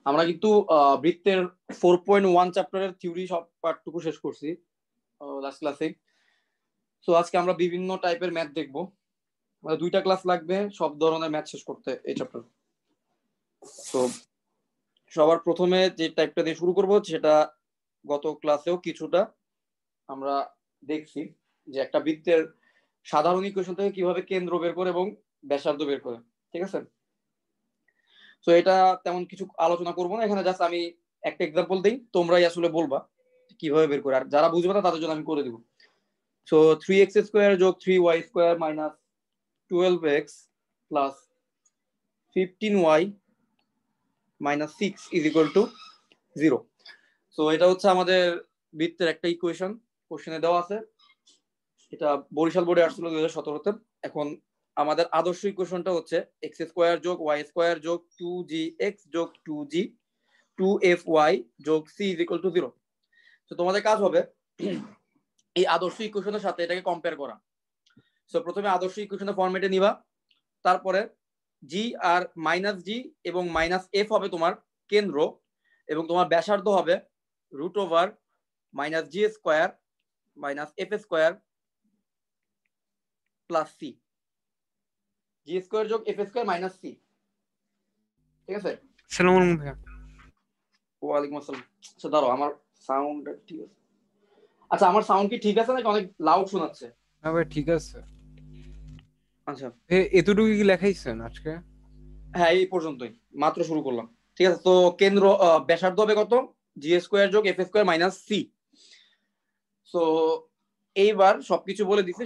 আমরা কিন্তু বৃত্তের 4.1 চ্যাপ্টারের থিওরি সব পার্টটুকু শেষ করছি লাস্ট ক্লাসে। সো আজকে আমরা বিভিন্ন টাইপের ম্যাথ দেখবো। আমাদের 2টা ক্লাস লাগবে সব ধরনের ম্যাথ শেষ করতে এই চ্যাপ্টার। তো সবার প্রথমে যে টাইপটা দিয়ে শুরু করব সেটা গত ক্লাসেও কিছুটা আমরা দেখছি, যে একটা বৃত্তের সাধারণ ইকুয়েশন থেকে কিভাবে কেন্দ্র বের করে এবং ব্যাসার্ধ বের করে। ঠিক আছে, তো এটা তেমন কিছু আলোচনা করবো না এখানে, জাস্ট আমি একটা এক্সাম্পল দিই, তোমরাই আসলে বলবা কিভাবে বের করে, আর যারা বুঝবে না তাদের জন্য আমি করে দিব। সো 3x স্কোয়ার যোগ 3y square minus 12x plus 15y minus 6 is equal to 0। So এটা হচ্ছে আমাদের বৃত্তের একটা ইকুয়েশন, কোশ্চেনে দেওয়া আছে। এটা বরিশাল বোর্ডে আসছিল 2017-তে। এখন আমাদের আদর্শ ইকুয়েশনটা হচ্ছে x স্কোয়ার যোগ y স্কোয়ার যোগ 2gx যোগ 2g 2fy যোগ c ইজ ইকুয়াল টু 0। তো তোমাদের কাজ হবে এই আদর্শ ইকুয়েশনের সাথে এটাকে কম্পেয়ার করা। সো প্রথমে আদর্শ ইকুয়েশনের ফরম্যাটে নিবা, তারপরে জি আর মাইনাস জি এবং মাইনাস এফ হবে তোমার কেন্দ্র, এবং তোমার ব্যাসার্ধ হবে root over minus g square minus f square plus c, g square যোগ এফ স্কোয়ার মাইনাস সি। ঠিক আছে, আসসালামু আলাইকুম ভাইয়া। ওয়ালাইকুম আসসালাম। আচ্ছা দাঁড়াও, আমার সাউন্ড ঠিক আছে? আচ্ছা আমার সাউন্ড কি ঠিক আছে নাকি অনেক লাউড শোনাচ্ছে? হ্যাঁ ভাই ঠিক আছে। আচ্ছা এতটুকু কি লেখাইছেন আজকে? হ্যাঁ এই পর্যন্তই, মাত্র শুরু করলাম। ঠিক আছে, তো কেন্দ্র ব্যাসার্ধ হবে কত? জি স্কোয়ার যোগ F square minus C. So এইবার সবকিছু বলে দিচ্ছি।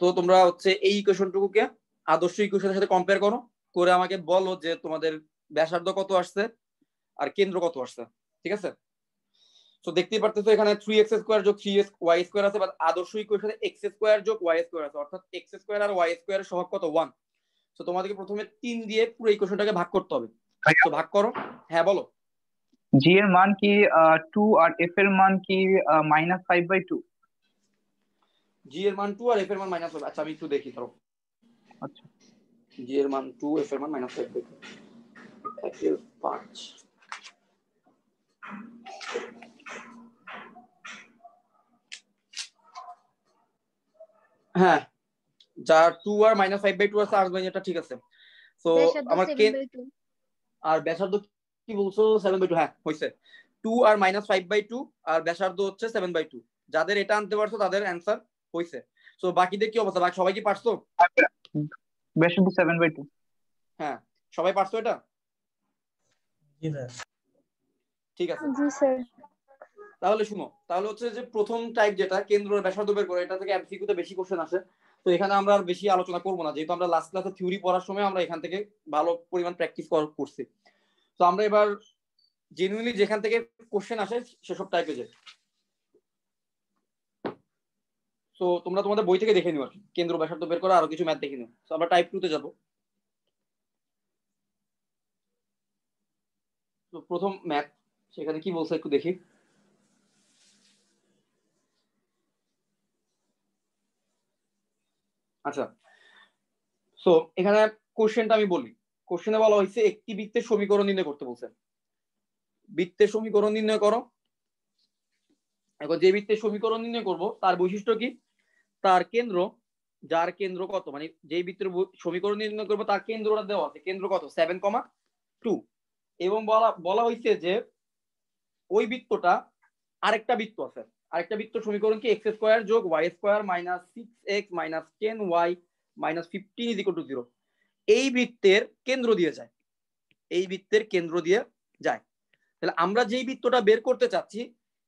তো তোমরা হচ্ছে এই ইকুয়েশনটুকুকে আদর্শ ইকুয়েশনের সাথে কম্পেয়ার করো, করে আমাকে বলো যে তোমাদের ব্যাসার্ধ কত আসছে আর কেন্দ্র কত আসছে। ঠিক আছে, তো দেখতেই পারতেছো এখানে 3x স্কোয়ার যোগ 3y স্কোয়ার আছে, বাট আদর্শ ইকুয়েশনে x স্কোয়ার যোগ y স্কোয়ার আছে, অর্থাৎ x স্কোয়ার আর y স্কোয়ারের সহগ কত? 1। তো তোমাদেরকে প্রথমে 3 দিয়ে পুরো ইকুয়েশনটাকে ভাগ করতে হবে। তো ভাগ করো। হ্যাঁ বলো। জি এর মান কি 2 আর এফ এর মান কি -5/2? জি এর মান 2 আর এফ এর মান -5। আচ্ছা আমি একটু দেখি ধরো। আচ্ছা জি এর মান 2, এফ এর মান -5/2। 1/5। হ্যাঁ, যা 2 আর -5/2 আছে আসবে, এটা ঠিক আছে। তো আমার আর ব্যাসার্ধ কি বলছো? 7/2। হ্যাঁ হইছে, 2 আর -5/2 আর ব্যাসার্ধ হচ্ছে 7/2। যাদের এটা আনতে পারছো তাদের অ্যান্সার হইছে। তো বাকিদের কি অবস্থা? বাকি সবাই কি পারছো? ব্যাসার্ধ 7/2। হ্যাঁ সবাই পারছো এটা? জি স্যার। ঠিক আছে, জি স্যার। তাহলে শুনো, তাহলে হচ্ছে যে প্রথম টাইপ যেটা কেন্দ্র ব্যাসার্ধ বের করে, এটা থেকে এমসিকিউ তে বেশি কোশ্চেন আসে। তো এখানে আমরা আর বেশি আলোচনা করব না, যেহেতু আমরা লাস্ট ক্লাসে থিওরি পড়ার সময় আমরা এখান থেকে ভালো পরিমাণ প্র্যাকটিস করছি। তো আমরা এবার জেনুইনলি যেখান থেকে কোশ্চেন আসে সেসব টাইপে যাই। তো তোমরা তোমাদের বই থেকে দেখে নিও আর কি, কেন্দ্র ব্যাসার্ধ বের করা আরো কিছু ম্যাথ দেখে নিও। তো আমরা টাইপ 2 তে যাব। তো প্রথম ম্যাথ, সেখানে কি বলছে একটু দেখি। আচ্ছা, সো এখানে কোশ্চেনটা আমি বলি। কোশ্চেনে বলা হয়েছে একটি বৃত্তের সমীকরণ নির্ণয় করতে বলছে। বৃত্তের সমীকরণ নির্ণয় করো। এখন যে বৃত্তের সমীকরণ নির্ণয় করব তার বৈশিষ্ট্য কি? তার কেন্দ্র, যার কেন্দ্র কত, মানে যেই বৃত্তের সমীকরণ নির্ণয় করবো তার কেন্দ্রটা দেওয়া আছে। কেন্দ্র কত? 7,2। এবং বলা হয়েছে যে ওই বৃত্তটা আরেকটা বৃত্ত আছে। আরেকটা বৃত্ত সমীকরণ কি? এক্স স্কোয়ার যোগ Y square minus 6x minus 10y minus 15 is equal to 0। এই বৃত্তের কেন্দ্র দিয়ে যায়, এই বৃত্তের কেন্দ্র দিয়ে যায়। তাহলে আমরা যেই বৃত্তটা বের করতে চাচ্ছি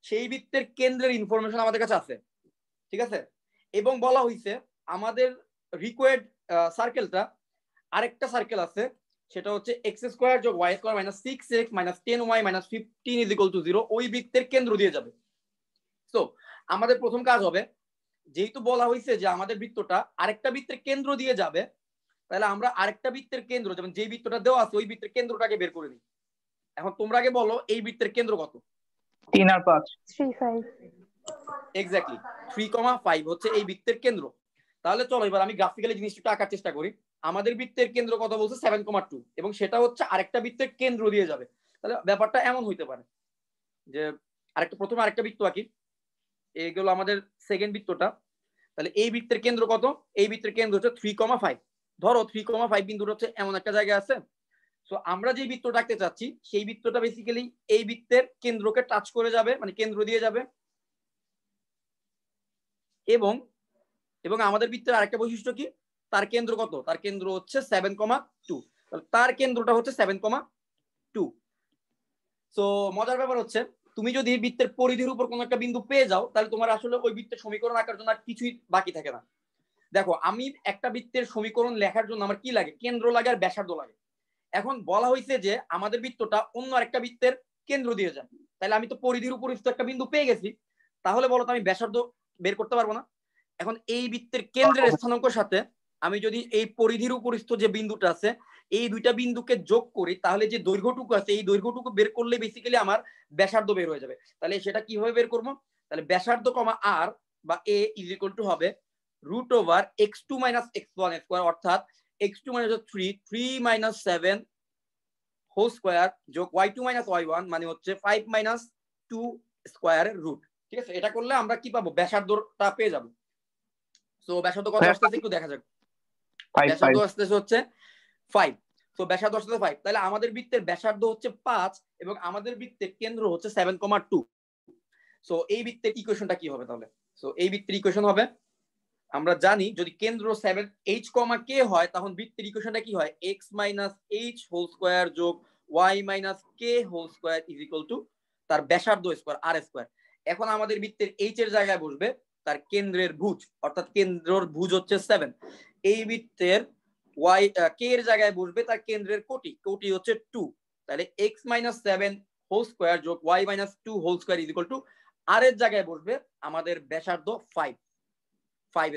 সেই বৃত্তের কেন্দ্রের ইনফরমেশন আমাদের কাছে আছে। ঠিক আছে, এবং বলা হয়েছে আমাদের রিকোয়ার্ড সার্কেলটা আরেকটা সার্কেল আছে, সেটা হচ্ছে এক্স স্কোয়ার যোগ Y square minus 6x minus 10y minus 15 is equal to 0। ওই বৃত্তের কেন্দ্র দিয়ে যাবে। তো আমাদের প্রথম কাজ হবে, যেহেতু বলা হয়েছে যে আমাদের বৃত্তটা আরেকটা বৃত্তের কেন্দ্র দিয়ে যাবে, তাহলে আমরা আরেকটা বৃত্তের কেন্দ্র, যেমন যেই বৃত্তটা দেওয়া আছে ওই বৃত্তের কেন্দ্রটাকে বের করে নিই। এখন তোমরা আগে বলো এই বৃত্তের কেন্দ্র কত? 3 আর 5। 3, 5। এক্স্যাক্টলি 3,5 হচ্ছে এই বৃত্তের কেন্দ্র। তাহলে চলো এবার আমি গ্রাফিক্যালি জিনিসটা আঁকার চেষ্টা করি। আমাদের বৃত্তের কেন্দ্র কত বলছে? 7,2, এবং সেটা হচ্ছে আরেকটা বৃত্তের কেন্দ্র দিয়ে যাবে। তাহলে ব্যাপারটা এমন হইতে পারে যে প্রথমে আরেকটা বৃত্ত আঁকি, এইগুলো আমাদের সেকেন্ড বৃত্তটা। তাহলে এই বৃত্তের কেন্দ্র কত? এই বৃত্তের কেন্দ্র হচ্ছে 3,5। ধরো 3,5 বিন্দুটা হচ্ছে এমন একটা জায়গায় আছে। সো আমরা যে বৃত্তটা আঁকতে চাচ্ছি সেই বৃত্তটা বেসিক্যালি এই বৃত্তের কেন্দ্রকে টাচ করে যাবে, মানে কেন্দ্র দিয়ে যাবে। এবং এবং আমাদের বৃত্তের আরেকটা বৈশিষ্ট্য কি, তার কেন্দ্র কত? তার কেন্দ্র হচ্ছে 7,2। তার কেন্দ্রটা হচ্ছে 7,2। সো মজার ব্যাপার হচ্ছে তুমি যদি বৃত্তের পরিধির উপর কোনো একটা বিন্দু পেয়ে যাও তাহলে তোমার আসলে ওই বৃত্তের সমীকরণ আঁকার জন্য আর কিছুই বাকি থাকে না। দেখো আমি একটা বৃত্তের সমীকরণ লেখার জন্য আমার কি লাগে? কেন্দ্র লাগে আর ব্যাসার্ধ লাগে। এখন বলা হয়েছে যে আমাদের বৃত্তটা অন্য আরেকটা বৃত্তের কেন্দ্র দিয়ে যায়, তাহলে আমি তো পরিধির উপর একটা বিন্দু পেয়ে গেছি, তাহলে বলো তো আমি ব্যাসার্ধ বের করতে পারবো না? এখন এই বৃত্তের কেন্দ্রের স্থানাঙ্কের সাথে আমি যদি এই পরিধির উপরিস্থ যে বিন্দুটা আছে এই দুইটা বিন্দুকে যোগ করি তাহলে যে দৈর্ঘ্যটুকু আছে এই দৈর্ঘ্যটুকু বের করলে বেসিক্যালি আমার ব্যাসার্ধ বের হয়ে যাবে। তাহলে সেটা কিভাবে বের করবো? তাহলে ব্যাসার্ধ কমা আর বা এ ইজ ইকুয়াল টু হবে √ওভার x2 - x1 স্কয়ার, অর্থাৎ x2 - 3 - 7 হোল স্কয়ার যোগ y2 - y1 মানে হচ্ছে 5 - 2 স্কয়ারের রুট। ঠিক আছে, এটা করলে আমরা কি পাবো? ব্যাসার্ধটা পেয়ে যাবো। সো ব্যাসার্ধ কত আসতেছে একটু দেখা যাক। ব্যাসার্ধ আসতেছে হচ্ছে 5। তো ব্যাসার্ধ আসতেছে 5, তাহলে আমাদের বৃত্তের ব্যাসার্ধ হচ্ছে 5 এবং আমাদের বৃত্তের কেন্দ্র হচ্ছে 7,2। সো এই বৃত্তের ইকুয়েশনটা কি হবে তাহলে? সো এই বৃত্তের ইকুয়েশন হবে, আমরা জানি যদি কেন্দ্র 7h, k হয় তখন বৃত্তের ইকুয়েশনটা কি হয়? x - h হোল স্কয়ার যোগ y - k whole square is equal to তার ব্যাসার্ধ স্কয়ার r স্কয়ার। এখন আমাদের বৃত্তের h এর জায়গায় বসবে তার কেন্দ্রের ভুজ, অর্থাৎ কেন্দ্রের ভুজ হচ্ছে 7। এই বৃত্তের y k এর জায়গায় বসবে তার কেন্দ্রের কোটি, কোটি হচ্ছে 2। তাহলে x - 7 হোল স্কয়ার যোগ y - 2 whole square is equal to r এর জায়গায় বসবে আমাদের ব্যাসার্ধ 5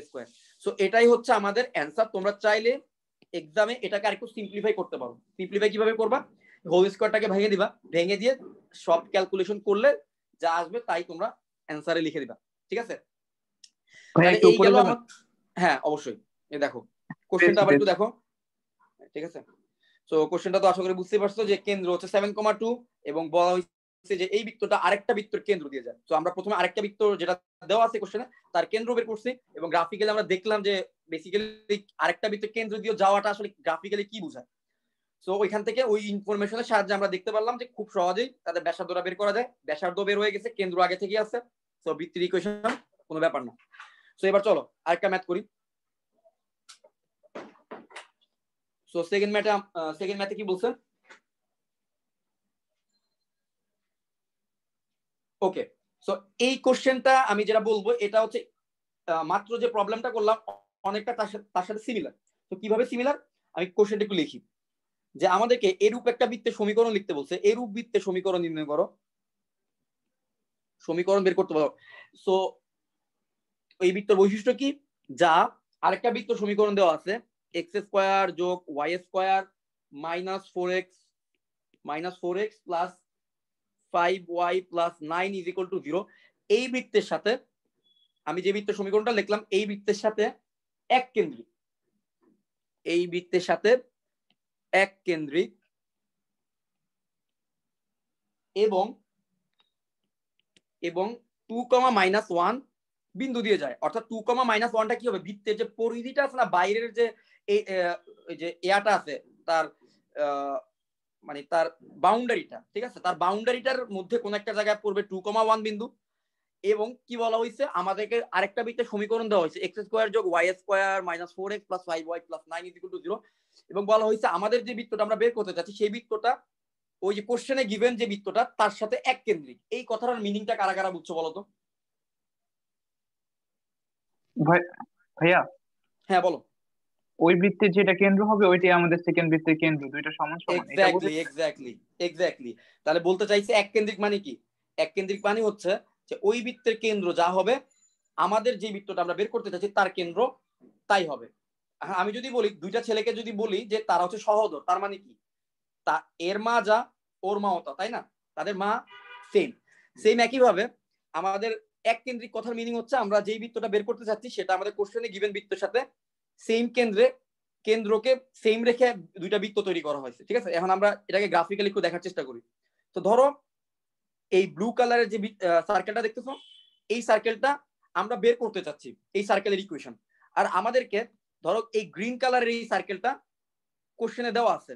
স্কয়ার। সো এটাই হচ্ছে আমাদের অ্যান্সার। তোমরা চাইলে এক্সামে এটাকে আরেকটু সিম্পলিফাই করতে পারো। সিম্পলিফাই কিভাবে করবা? হোল স্কয়ারটাকে ভেঙে দিবা, ভেঙে দিয়ে সব ক্যালকুলেশন করলে যা আসবে তাই তোমরা অ্যান্সারে লিখে দিবা। ঠিক আছে, তাহলে এই গেল আমার। হ্যাঁ অবশ্যই, এই দেখো কোশ্চেনটা আবার একটু দেখো। ঠিক আছে, সো কোশ্চেনটা তো আশা করি বুঝতে পারছো যে কেন্দ্র হচ্ছে 7,2 এবং বলা হয়েছে যে এই বৃত্তটা আরেকটা বৃত্তের কেন্দ্র দিয়ে যায়। তো আমরা প্রথমে আরেকটা বৃত্ত যেটা দেওয়া আছে কোশ্চেনে তার কেন্দ্র বের করছি এবং গ্রাফিক্যালি আমরা দেখলাম যে বেসিক্যালি আরেকটা বৃত্তের কেন্দ্র দিয়ে যাওয়াটা আসলে গ্রাফিক্যালি কি বোঝায়। সো ওইখান থেকে ওই ইনফরমেশনের সাহায্যে আমরা দেখতে পারলাম যে খুব সহজেই তাদের ব্যাসার্ধটা বের করা যায়। ব্যাসার্ধ বের হয়ে গেছে, কেন্দ্র আগে থেকে আছে, সো বৃত্তের ইকুয়েশন কোনো ব্যাপার না। সো এবার চলো আরেকটা ম্যাথ করি। সো সেকেন্ড ম্যাথে কি বলছে? ওকে, সো এই কোশ্চেনটা আমি যেটা বলবো এটা হচ্ছে মাত্র যে প্রবলেমটা করলাম অনেকটা তার সাথে সিমিলার। তো কিভাবে সিমিলার আমি কোশ্চেনটা একটু লিখি, যে আমাদেরকে এরূপ একটা বৃত্তের সমীকরণ লিখতে বলছে। এরূপ বৃত্তের সমীকরণ নির্ণয় করো, সমীকরণ বের করতে পারো। সো এই বৃত্তের বৈশিষ্ট্য কি? যা আরেকটা বৃত্ত সমীকরণ দেওয়া আছে x স্কয়ার যোগ y square -4x plus 5y plus 9 is equal to 0। এই বৃত্তের সাথে আমি যে বৃত্তের সমীকরণটা লিখলাম এই বৃত্তের সাথে এক কেন্দ্রিক, এই বৃত্তের সাথে এক কেন্দ্রিক এবং 2, বিন্দু দিয়ে যায়। অর্থাৎ 2, কি হবে? বৃত্তের যে পরিধিটা আছে না, বাইরের যে যে এয়াটা আছে তার মানে তার বাউন্ডারিটা, ঠিক আছে, তার বাউন্ডারিটার মধ্যে কোন একটা জায়গায় পড়বে 2, বিন্দু। এবং কি বলা হয়েছে? আমাদেরকে আরেকটা বৃত্তের সমীকরণ দেওয়া হয়েছে x স্কয়ার যোগ y square -4x plus 5y plus 9 is equal to 0। এবং বলা হয়েছে আমাদের যে বৃত্তটা আমরা বের করতে চাচ্ছি সেই বৃত্তটা ওই যে কোশ্চেনে গিভেন যে বৃত্তটা তার সাথে এক কেন্দ্রিক। এই কথাটার মিনিংটা কারা কারা বুঝছো বলো তো? ভাইয়া হ্যাঁ বলো। ওই বৃত্তের যেটা কেন্দ্র হবে ওইটাই আমাদের সেকেন্ড বৃত্তের কেন্দ্র, দুইটা সমান সমান। এক্স্যাক্টলি। তাহলে বলতে চাইছে এক কেন্দ্রিক মানে কি? এক কেন্দ্রিক মানে হচ্ছে যে ওই বৃত্তের কেন্দ্র যা হবে আমাদের যে বৃত্তটা আমরা বের করতে চাচ্ছি তার কেন্দ্র তাই হবে। আমি যদি বলি দুইটা ছেলেকে যদি বলি যে তারা হচ্ছে সহোদর, তার মানে কি? তা এর মা যা ওর মাও তা, তাই না? তাদের মা সেম সেম। একইভাবে আমাদের এক কেন্দ্রিক কথার মিনিং হচ্ছে আমরা যেই বৃত্তটা বের করতে চাচ্ছি সেটা আমাদের কোশ্চেনে গিভেন বৃত্তের সাথে সেম কেন্দ্রকে সেম রেখে দুইটা বৃত্ত তৈরি করা হয়েছে। ঠিক আছে, এখন আমরা এটাকে গ্রাফিক্যালি একটু দেখার চেষ্টা করি। তো ধরো এই ব্লু কালারের যে সার্কেলটা দেখতেছো, এই সার্কেলটা আমরা বের করতে চাচ্ছি, এই সার্কেলের ইকুয়েশন। আর আমাদেরকে ধরো এই গ্রিন কালারের এই সার্কেলটা কোশ্চেনে দেওয়া আছে।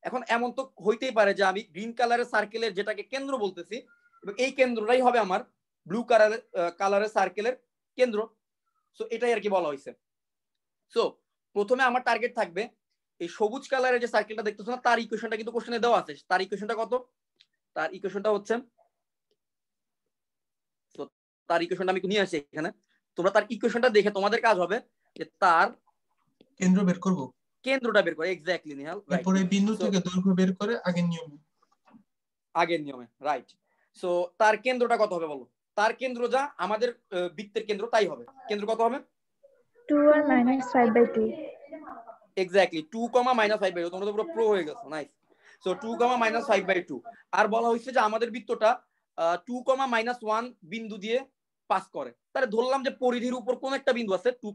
এখন এমন তো হইতেই পারে যে আমি গ্রিন কালারের সার্কেলের যেটাকে কেন্দ্র বলতেছি, এবং এই কেন্দ্রটাই হবে আমার ব্লু কালারের সার্কেলের কেন্দ্র। সো এটাই আর কি বলা হয়েছে। সো প্রথমে আমার টার্গেট থাকবে এই সবুজ কালারের যে সার্কেলটা দেখতেছো না, তার ইকুয়েশনটা কিন্তু কোশ্চেনে দেওয়া আছে। তার ইকুয়েশনটা কত? তার ইকুয়েশনটা হচ্ছে, তার ইকুয়েশনটা আমি নিয়ে আসি এখানে। তোমরা তার ইকুয়েশনটা দেখে তোমাদের কাজ হবে যে তার কেন্দ্র বের করব, কেন্দ্রটা বের করে। Exactly Nihal, right. এরপরে বিন্দু থেকে দৈর্ঘ্য বের করে আগের নিয়মে, রাইট। সো তার কেন্দ্রটা কত হবে বলো? তার কেন্দ্র যা আমাদের বৃত্তের কেন্দ্র তাই হবে। কেন্দ্র কত হবে? 2 আর -5/2। এক্স্যাক্টলি 2, -5/2। তোমরা তো পুরো প্রো হয়ে গেছো, নাইস। সো 2, -5/2। আর বলা হয়েছে যে আমাদের বৃত্তটা 2, -1 বিন্দু দিয়ে পাস করে। তাহলে ধরলাম যে পরিধির উপর কোন একটা বিন্দু আছে 2,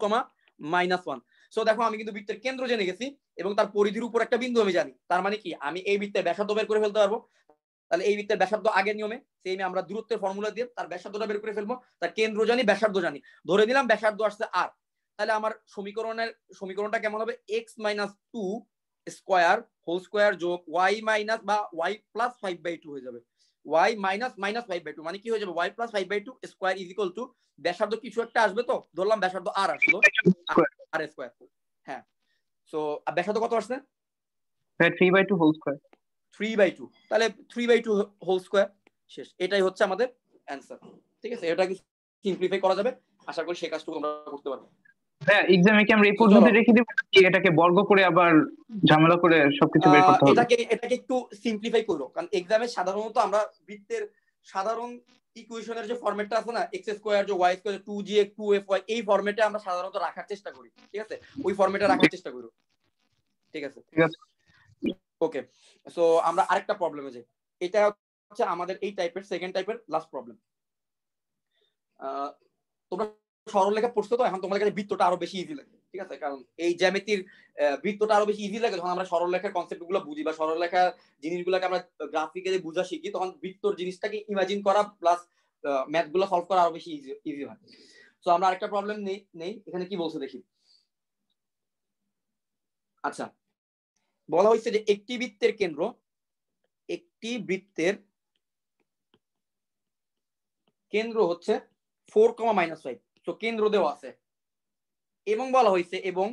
-1। সো দেখো আমি কিন্তু বৃত্তের কেন্দ্র জেনে গেছি এবং তার পরিধির উপর একটা বিন্দু আমি জানি। তার মানে কি আমি এই বৃত্তের ব্যাসার্ধ বের করে ফেলতে পারবো। তাহলে এই বৃত্তের ব্যাসার্ধ আগের নিয়মে সেই আমরা দূরত্বের ফর্মুলা দিয়ে তার ব্যাসার্ধটা বের করে ফেলবো। তার কেন্দ্র জানি, ব্যাসার্ধ জানি। ধরে নিলাম ব্যাসার্ধ আসছে আর। তাহলে আমার সমীকরণটা কেমন হবে? x - 2 স্কয়ার হোল স্কয়ার যোগ y মাইনাস বা y প্লাস 5/2 হয়ে যাবে। y মাইনাস -5/2 মানে কি হয়ে যাবে? y plus 5/2 square is equal two ব্যাসার্ধ কিছু একটা আসবে। তো ধরলাম ব্যাসার্ধ আর আসলো, আর স্কয়ার। হ্যাঁ। সো ব্যাসার্ধ কত আসছে? 3/2 হোল স্কয়ার। 3/2। তাহলে 3/2 হোল স্কয়ার। শেষ। এটাই হচ্ছে আমাদের অ্যানসার। ঠিক আছে, এটা কি সিম্পলিফাই করা যাবে? আশা করি সেই কাজটুকু আমরা করতে পারবো। হ্যাঁ, এক্সামে কি আমরা এই পদ্ধতি রেখে দিব নাকি এটাকে বর্গ করে আবার ঝামেলা করে সবকিছু বের করতে হবে? এটাকে একটু সিম্পলিফাই করো, কারণ এক্সামে সাধারণত আমরা বৃত্তের সাধারণ ইকুয়েশনের যে ফরম্যাটটা আছে না, x স্কয়ার যোগ y স্কয়ার 2gx 2fy, এই ফরম্যাটে আমরা সাধারণত রাখার চেষ্টা করি। ঠিক আছে, ওই ফরম্যাটে রাখার চেষ্টা করো। ঠিক আছে, ঠিক আছে। ওকে। সো আমরা আরেকটা প্রবলেমে যাই। এটা হচ্ছে আমাদের এই টাইপের সেকেন্ড টাইপের লাস্ট প্রবলেম। তোমরা সরলরেখা পড়ছো তো, এখন তোমাদের কাছে বৃত্তটা আরো বেশি ইজি লাগে। ঠিক আছে, কারণ এই জ্যামিতির বৃত্তটা আরো বেশি ইজি লাগে যখন আমরা সরলরেখার কনসেপ্টগুলো বুঝি বা সরলরেখার জিনিসগুলোকে আমরা গ্রাফিক্যালি বোঝা শিখি, তখন বৃত্তর জিনিসটাকে ইমাজিন করা প্লাস ম্যাথগুলো সলভ করা আরো বেশি ইজি হয়। সো আমরা আরেকটা প্রবলেম নেই। এখানে কি বলছে দেখি। আচ্ছা, বলা হয়েছে যে একটি বৃত্তের কেন্দ্র হচ্ছে 4, -5। তো কেন্দ্র দেওয়া আছে এবং বলা হয়েছে এবং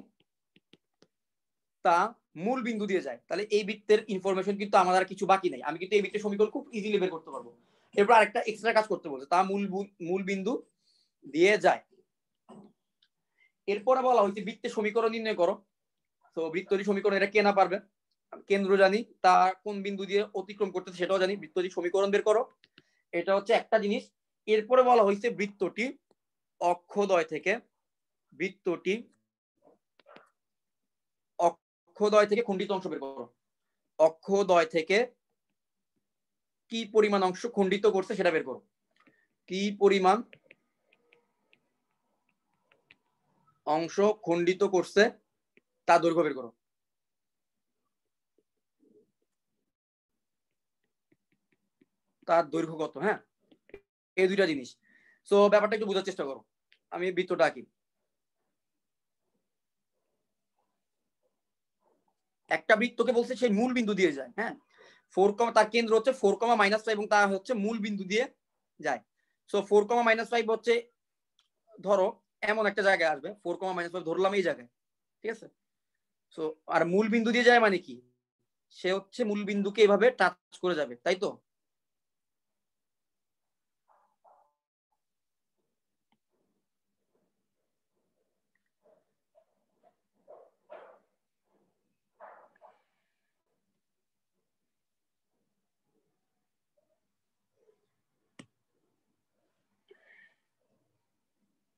তা মূল বিন্দু দিয়ে যায়। তাহলে এই বৃত্তের ইনফরমেশন কিন্তু আমাদের আর কিছু বাকি নাই। আমি কিন্তু এই বৃত্তের সমীকরণ খুব ইজিলি বের করতে পারবো। এরপর আরেকটা এক্সট্রা কাজ করতে বলছে, তা মূল বিন্দু দিয়ে যায়। এরপরে বলা হয়েছে বৃত্তের সমীকরণ নির্ণয় করো। তো বৃত্তটি সমীকরণ এটা কে না পারবে? কেন্দ্র জানি, তা কোন বিন্দু দিয়ে অতিক্রম করতেছে সেটাও জানি। বৃত্তটি সমীকরণ বের করো, এটা হচ্ছে একটা জিনিস। এরপরে বলা হয়েছে বৃত্তটি অক্ষদ্বয় থেকে খণ্ডিত অংশ বের করো। অক্ষদ্বয় থেকে কি পরিমাণ অংশ খণ্ডিত করছে সেটা বের করো। কি পরিমাণ অংশ খণ্ডিত করছে তা দৈর্ঘ্য বের করো। তার দৈর্ঘ্য কত? হ্যাঁ, এই দুইটা জিনিস। সো ব্যাপারটা একটু বোঝার চেষ্টা করো। আমি বৃত্তটা আঁকি। একটা বৃত্তকে বলছে সেই মূল বিন্দু দিয়ে যায়। হ্যাঁ, 4, তার কেন্দ্র হচ্ছে 4, -5 এবং তা হচ্ছে মূল বিন্দু দিয়ে যায়। সো 4, -5 হচ্ছে ধরো এমন একটা জায়গায় আসবে। 4, -5 ধরলাম এই জায়গায়। ঠিক আছে, সো আর মূল বিন্দু দিয়ে যায় মানে কি? সে হচ্ছে মূল বিন্দুকে এভাবে টাচ করে যাবে, তাই তো?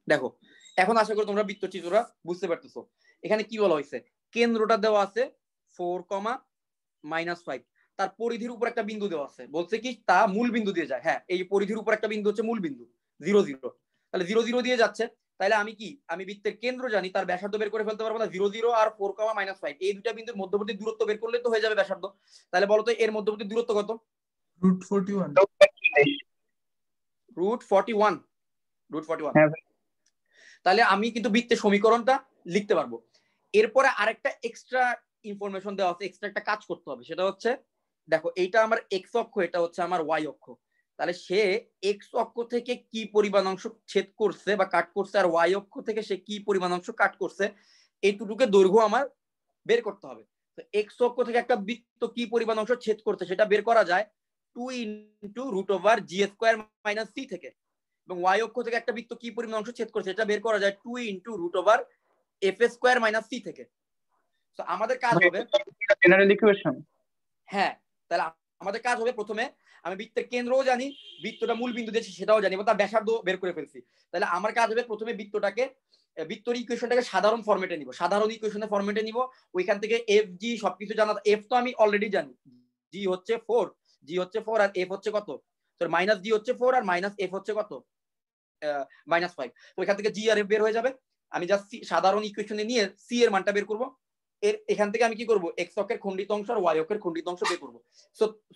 দেখো, এখন আশা করি তোমরা বৃত্ত চিত্রটা বুঝতে পারতেছো। এখানে কি বলা হয়েছে? কেন্দ্রটা দেওয়া আছে 4, -5। তার পরিধির উপর একটা বিন্দু দেওয়া আছে, বলছে কি তা মূল বিন্দু দিয়ে যায়। হ্যাঁ, এই পরিধির উপর একটা বিন্দু হচ্ছে মূল বিন্দু 0, 0। তাহলে 0, 0 দিয়ে যাচ্ছে। তাহলে আমি বৃত্তের কেন্দ্র জানি, তার ব্যাসার্ধ বের করে ফেলতে পারবো না। 0, 0 আর 4, -5 এই দুটা বিন্দুর মধ্যবর্তী দূরত্ব বের করলে তো হয়ে যাবে ব্যাসার্ধ। তাহলে বলো তো এর মধ্যবর্তী দূরত্ব কত? √41 √41 √41 হ্যাঁ ভাই। তাহলে আমি কিন্তু বৃত্তের সমীকরণটা লিখতে পারবো। এরপরে আরেকটা এক্সট্রা ইনফরমেশন দেওয়া আছে, এক্সট্রা একটা কাজ করতে হবে, সেটা হচ্ছে দেখো এইটা আমার এক্স অক্ষ, এটা হচ্ছে আমার ওয়াই অক্ষ। তাহলে সে এক্স অক্ষ থেকে কি পরিমাণ অংশ ছেদ করছে বা কাট করছে, আর ওয়াই অক্ষ থেকে সে কি পরিমাণ অংশ কাট করছে, এইটুকুকে দৈর্ঘ্য আমার বের করতে হবে। তো এক্স অক্ষ থেকে একটা বৃত্ত কি পরিমাণ অংশ ছেদ করছে সেটা বের করা যায় 2 × √g² - c থেকে, এবং ওয়াই অক্ষ থেকে একটা বৃত্ত কি পরিমাণ অংশ ছেদ করছে এটা বের করা যায় 2 × √f² - c থেকে। তো আমাদের কাজ হবে জেনারেল ইকুয়েশন। হ্যাঁ, তাহলে আমাদের কাজ হবে প্রথমে আমি বৃত্তের কেন্দ্রও জানি, বৃত্তটা মূল বিন্দু দিয়েছি সেটাও জানি, এবং তার ব্যাসার্ধ বের করে ফেলছি। তাহলে আমার কাজ হবে প্রথমে বৃত্তর ইকুয়েশনটাকে সাধারণ ফরম্যাটে নিব, সাধারণ ইকুয়েশনের ফরম্যাটে নিব। ওইখান থেকে এফ জি সবকিছু জানা, এফ তো আমি অলরেডি জানি, জি হচ্ছে 4, আর এফ হচ্ছে কত, মাইনাস জি হচ্ছে 4 আর মাইনাস এফ হচ্ছে কত, -5। তো এখান থেকে জি আর এফ বের হয়ে যাবে। আমি জাস্ট সাধারণ ইকুয়েশনে নিয়ে সি এর মানটা বের করব। এখান থেকে আমি কি করব, এক্স অক্ষের খণ্ডিত অংশ আর ওয়াই অক্ষের খণ্ডিত অংশ বের করব।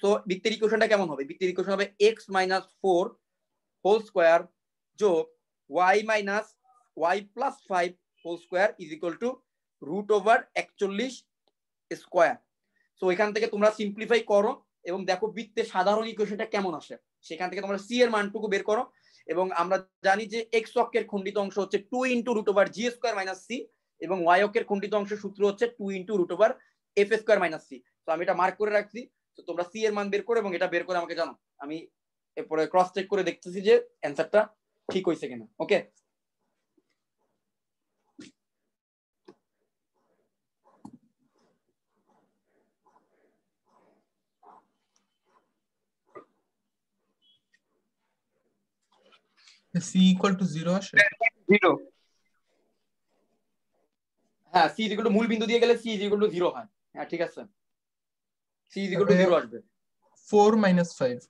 সো বৃত্তের ইকুয়েশনটা কেমন হবে, বৃত্তের ইকুয়েশন হবে x - 4 হোল স্কয়ার যোগ y - y + 5 whole square is equal to √41 square. So এখান থেকে তোমরা সিম্পলিফাই করো এবং দেখো বৃত্তের সাধারণ ইকুয়েশনটা কেমন আসে, সেখান থেকে তোমরা সি এর মানটুকু বের করো। এবং আমরা জানি যে এক্স অক্ষের খণ্ডিত অংশ হচ্ছে 2 × √g² - c, এবং ওয়াই অক্ষের খণ্ডিত অংশের সূত্র হচ্ছে 2 × √f² - c। তো আমি এটা মার্ক করে রাখছি। তো তোমরা সি এর মান বের করো এবং এটা বের করে আমাকে জানো, আমি এরপরে ক্রস চেক করে দেখতেছি যে অ্যানসারটা ঠিক হয়েছে কিনা। ওকে, c = 0 আসে। 0। হ্যাঁ, সি ইকুয়াল টু মূল বিন্দু দিয়ে গেলে সি ইকুয়াল টু 0 হয়। হ্যাঁ ঠিক আছে, সি ইকুয়াল টু 0 আসবে। 4 - 5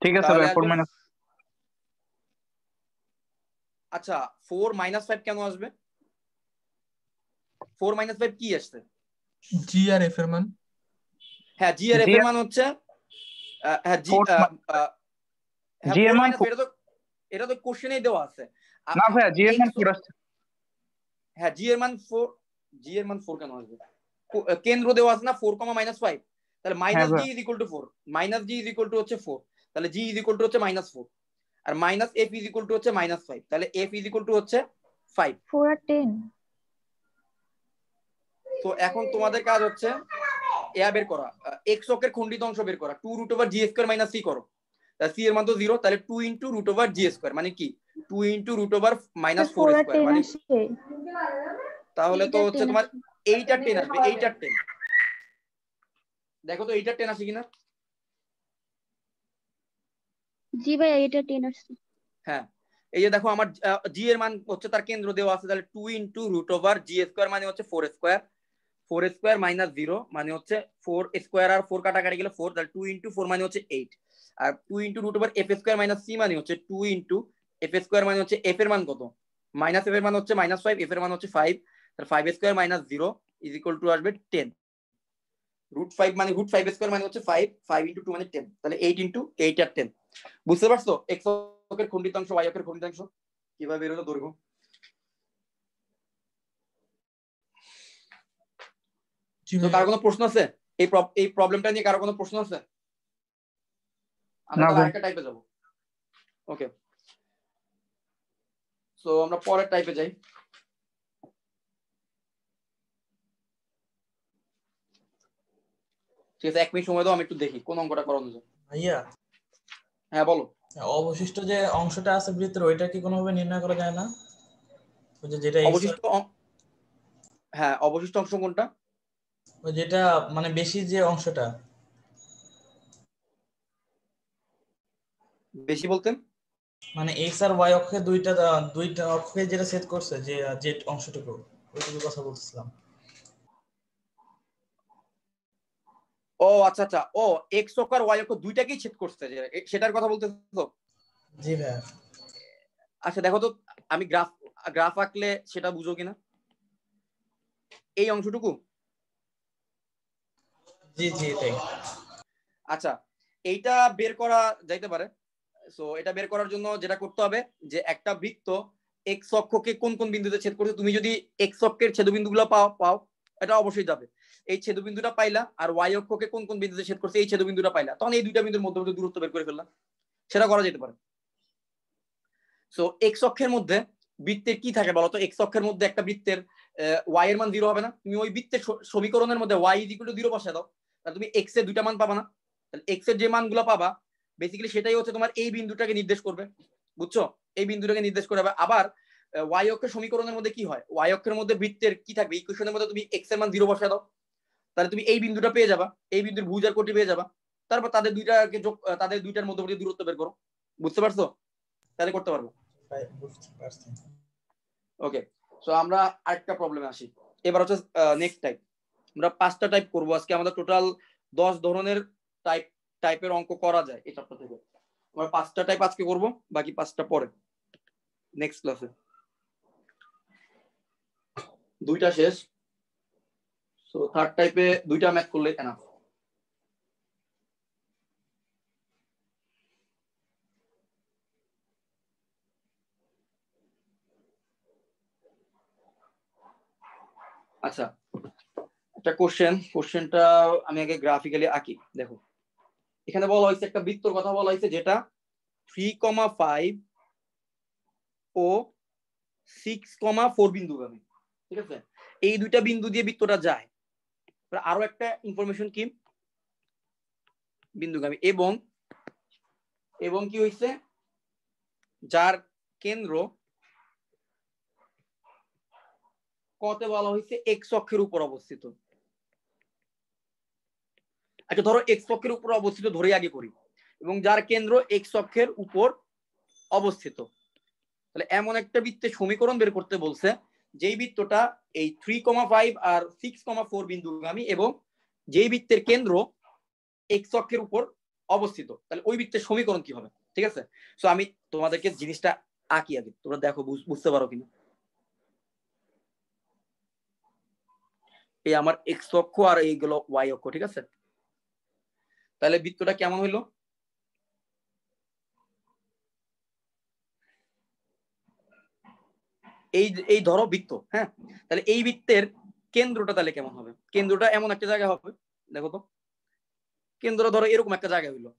ঠিক আছে তাহলে ভাই, 4 আসবে, আচ্ছা 4 - 5 কেন আসবে, 4 - 5 কি আসছে? g আর f এর মান। হ্যাঁ, জি আর এফ এর মান হচ্ছে হ্যাঁ জি, হ্যাঁ জি এর 4 মান - 5 এটা তো কোশ্চেনেই দেওয়া আছে। না ভাই, জি এর মান 4 আসছে। হ্যাঁ জি এর মান 4, জি এর মান 4 কেন আসবে, কেন্দ্র দেওয়া আছে না 4, -5, তাহলে হ্যাঁ মাইনাস ভাই। G is equal to 4, minus g is equal to হচ্ছে 4, তাহলে জি ইজ ইকুয়াল টু হচ্ছে -4, আর minus f is equal to হচ্ছে -5, তাহলে এফ ইজ ইকুয়াল টু হচ্ছে 5। 4 আর 10। তো এখন তোমাদের কাজ হচ্ছে এয়া বের করা, এক্স অক্ষের খণ্ডিত অংশ বের করা, 2 √g² - c করো। তাহলে c এর মান তো 0, তাহলে 2 × √g², মানে কি 2 × √-4² 4 আর 10 মানে, আসে। তাহলে তো হচ্ছে 10 তোমার আসে। 8 আর 10 আসবে, 8 আর 10। দেখো তো 8 আর 10 আসে কিনা। জি ভাই, এটা 10 আসছে। হ্যাঁ, এই যে দেখো আমার জি এর মান হচ্ছে তার কেন্দ্র দেওয়া আছে, তাহলে 2 × √g² মানে হচ্ছে 4² 4² - 0 মানে হচ্ছে 4² আর 4 কাটাকাটি গেলে 4, তাহলে 2 × 4 মানে হচ্ছে 8, আর 2 × √f² - c মানে হচ্ছে 2 × f² মানে হচ্ছে f এর মান কত, মাইনাস f এর মান হচ্ছে -5, f এর মান হচ্ছে 5, তাহলে 5² - 0 ইজ ইকুয়াল টু আসবে 10। √5 মানে √5² মানে হচ্ছে 5, 5 × 2 মানে 10, তাহলে 8 × 8 আর 10। বুঝতে পারছো এক্স অক্ষের খণ্ডিতাংশ ওয়াই অক্ষের খণ্ডিতাংশ কিভাবে বের হলো দৈর্ঘ্য। জি তো ভাই। কারো কোনো প্রশ্ন আছে এই প্রবলেমটা নিয়ে, কারো কোনো প্রশ্ন আছে? আমরা না তাহলে ভাই। আরেকটা টাইপে যাব। ওকে, সো আমরা পরের টাইপে যাই। ঠিক আছে, 1 মিনিট সময় দাও, আমি একটু দেখি কোন অঙ্কটা করানো যায়। ভাইয়া, হ্যাঁ বলো। অবশিষ্ট যে অংশটা আছে বৃত্তের, ওইটা কি কোনোভাবে নির্ণয় করা যায় না? ওই যে যেটা অবশিষ্ট হ্যাঁ, অবশিষ্ট অংশ কোনটা? ওই যেটা মানে বেশি যে অংশটা, বেশি বলতেন? মানে এক্স আর ওয়াই অক্ষে দুইটা অক্ষে যেটা সেট করছে, যে যে অংশটুকু, ওইটুকুর কথা বলছিলাম। ও আচ্ছা আচ্ছা, ও এক্স অক্ষ আর ওয়াই অক্ষ দুইটাকেই ছেদ করছে, সেটার কথা বলতেছো? জি ভাইয়া। আচ্ছা দেখো তো, আমি গ্রাফ আঁকলে সেটা বুঝো কিনা, এই অংশটুকু। জি জি, এটাই। আচ্ছা, এইটা বের করা যাইতে পারে। সো এটা বের করার জন্য যেটা করতে হবে যে একটা বৃত্ত এক্স অক্ষকে কোন কোন বিন্দুতে ছেদ করছে, তুমি যদি এক্স অক্ষের ছেদবিন্দুগুলো পাও এটা অবশ্যই যাবে। এই ছেদবিন্দুটা পাইলা, আর ওয়াই অক্ষকে কোন কোন বিন্দুতে ছেদ করছে এই ছেদবিন্দুটা পাইলা, তখন এই দুইটা বিন্দুর মধ্যবর্তী দূরত্ব বের করে ফেললাম, সেটা করা যেতে পারে। সো এক্স অক্ষের মধ্যে বৃত্তের কি থাকে বলতো? এক্স অক্ষের মধ্যে একটা বৃত্তের ওয়াই এর মান 0 হবে না। তুমি ওই বৃত্তের সমীকরণের মধ্যে ওয়াই ইজ ইকুয়াল টু 0 বসায় দাও, তাহলে তুমি এক্স এর দুইটা মান পাবা না। তাহলে এক্স এর যে মানগুলো পাবা বেসিক্যালি সেটাই হচ্ছে তোমার এই বিন্দুটাকে নির্দেশ করবে, বুঝছো? এই বিন্দুটাকে নির্দেশ করে। আবার ওয়াই অক্ষের সমীকরণের মধ্যে কি হয়, ওয়াই অক্ষের মধ্যে বৃত্তের কি থাকবে, ইকুয়েশনের মধ্যে তুমি এক্স এর মান 0 বসায় দাও, তাহলে তুমি এই বিন্দুটা পেয়ে যাবা, এই বিন্দুর ভুজ আর কোটি পেয়ে যাবা। তারপর তাদের দুইটার মধ্যবর্তী দূরত্ব বের করো। বুঝতে পারছো? তাহলে করতে পারবো। বুঝতে পারছি। ওকে, সো আমরা আরেকটা প্রবলেমে আসি। এবার হচ্ছে নেক্সট টাইপ। আমরা 5টা টাইপ করব আজকে। আমাদের টোটাল 10 ধরনের টাইপের অঙ্ক করা যায় এই চ্যাপ্টার থেকে। আমরা 5টা টাইপ আজকে করব, বাকি 5টা পরে নেক্সট ক্লাসে। 2টা শেষ। সো থার্ড টাইপে 2টা ম্যাথ করলে এনাফ। আচ্ছা, একটা কোশ্চেনটা আমি আগে গ্রাফিক্যালি আঁকি। দেখো, এখানে বলা হয়েছে একটা বৃত্তর কথা বলা হয়েছে যেটা 3,5 ও 6,4 বিন্দুগামী। ঠিক আছে, এই দুইটা বিন্দু দিয়ে বৃত্তটা যায়। আরো একটা ইনফরমেশন কি, বিন্দুগামী এবং কি হয়েছে, যার কেন্দ্র কতে বলা হয়েছে এক্স অক্ষের উপর অবস্থিত। আচ্ছা ধরো এক্স অক্ষের উপর অবস্থিত ধরে আগে করি, এবং যার কেন্দ্র এক্স অক্ষের উপর অবস্থিত। তাহলে এমন একটা বৃত্তের সমীকরণ বের করতে বলছে যেই বৃত্তটা এই 3,5 আর 6,4 বিন্দুগামী এবং যেই বৃত্তের কেন্দ্র এক্স অক্ষের উপর অবস্থিত। তাহলে ওই বৃত্তের সমীকরণ কি হবে? ঠিক আছে, সো আমি তোমাদেরকে জিনিসটা আঁকি আগে, তোমরা দেখো বুঝতে পারো কিনা। এই আমার এক্স অক্ষ আর এইগুলো ওয়াই অক্ষ। ঠিক আছে, তাহলে বৃত্তটা কেমন হইলো? এই ধরো বৃত্ত, হ্যাঁ, তাহলে এই বৃত্তের কেন্দ্রটা তাহলে কেমন হবে? কেন্দ্রটা এমন একটা জায়গা হবে, দেখো তো, কেন্দ্রটা ধরো এরকম একটা জায়গা হইলো।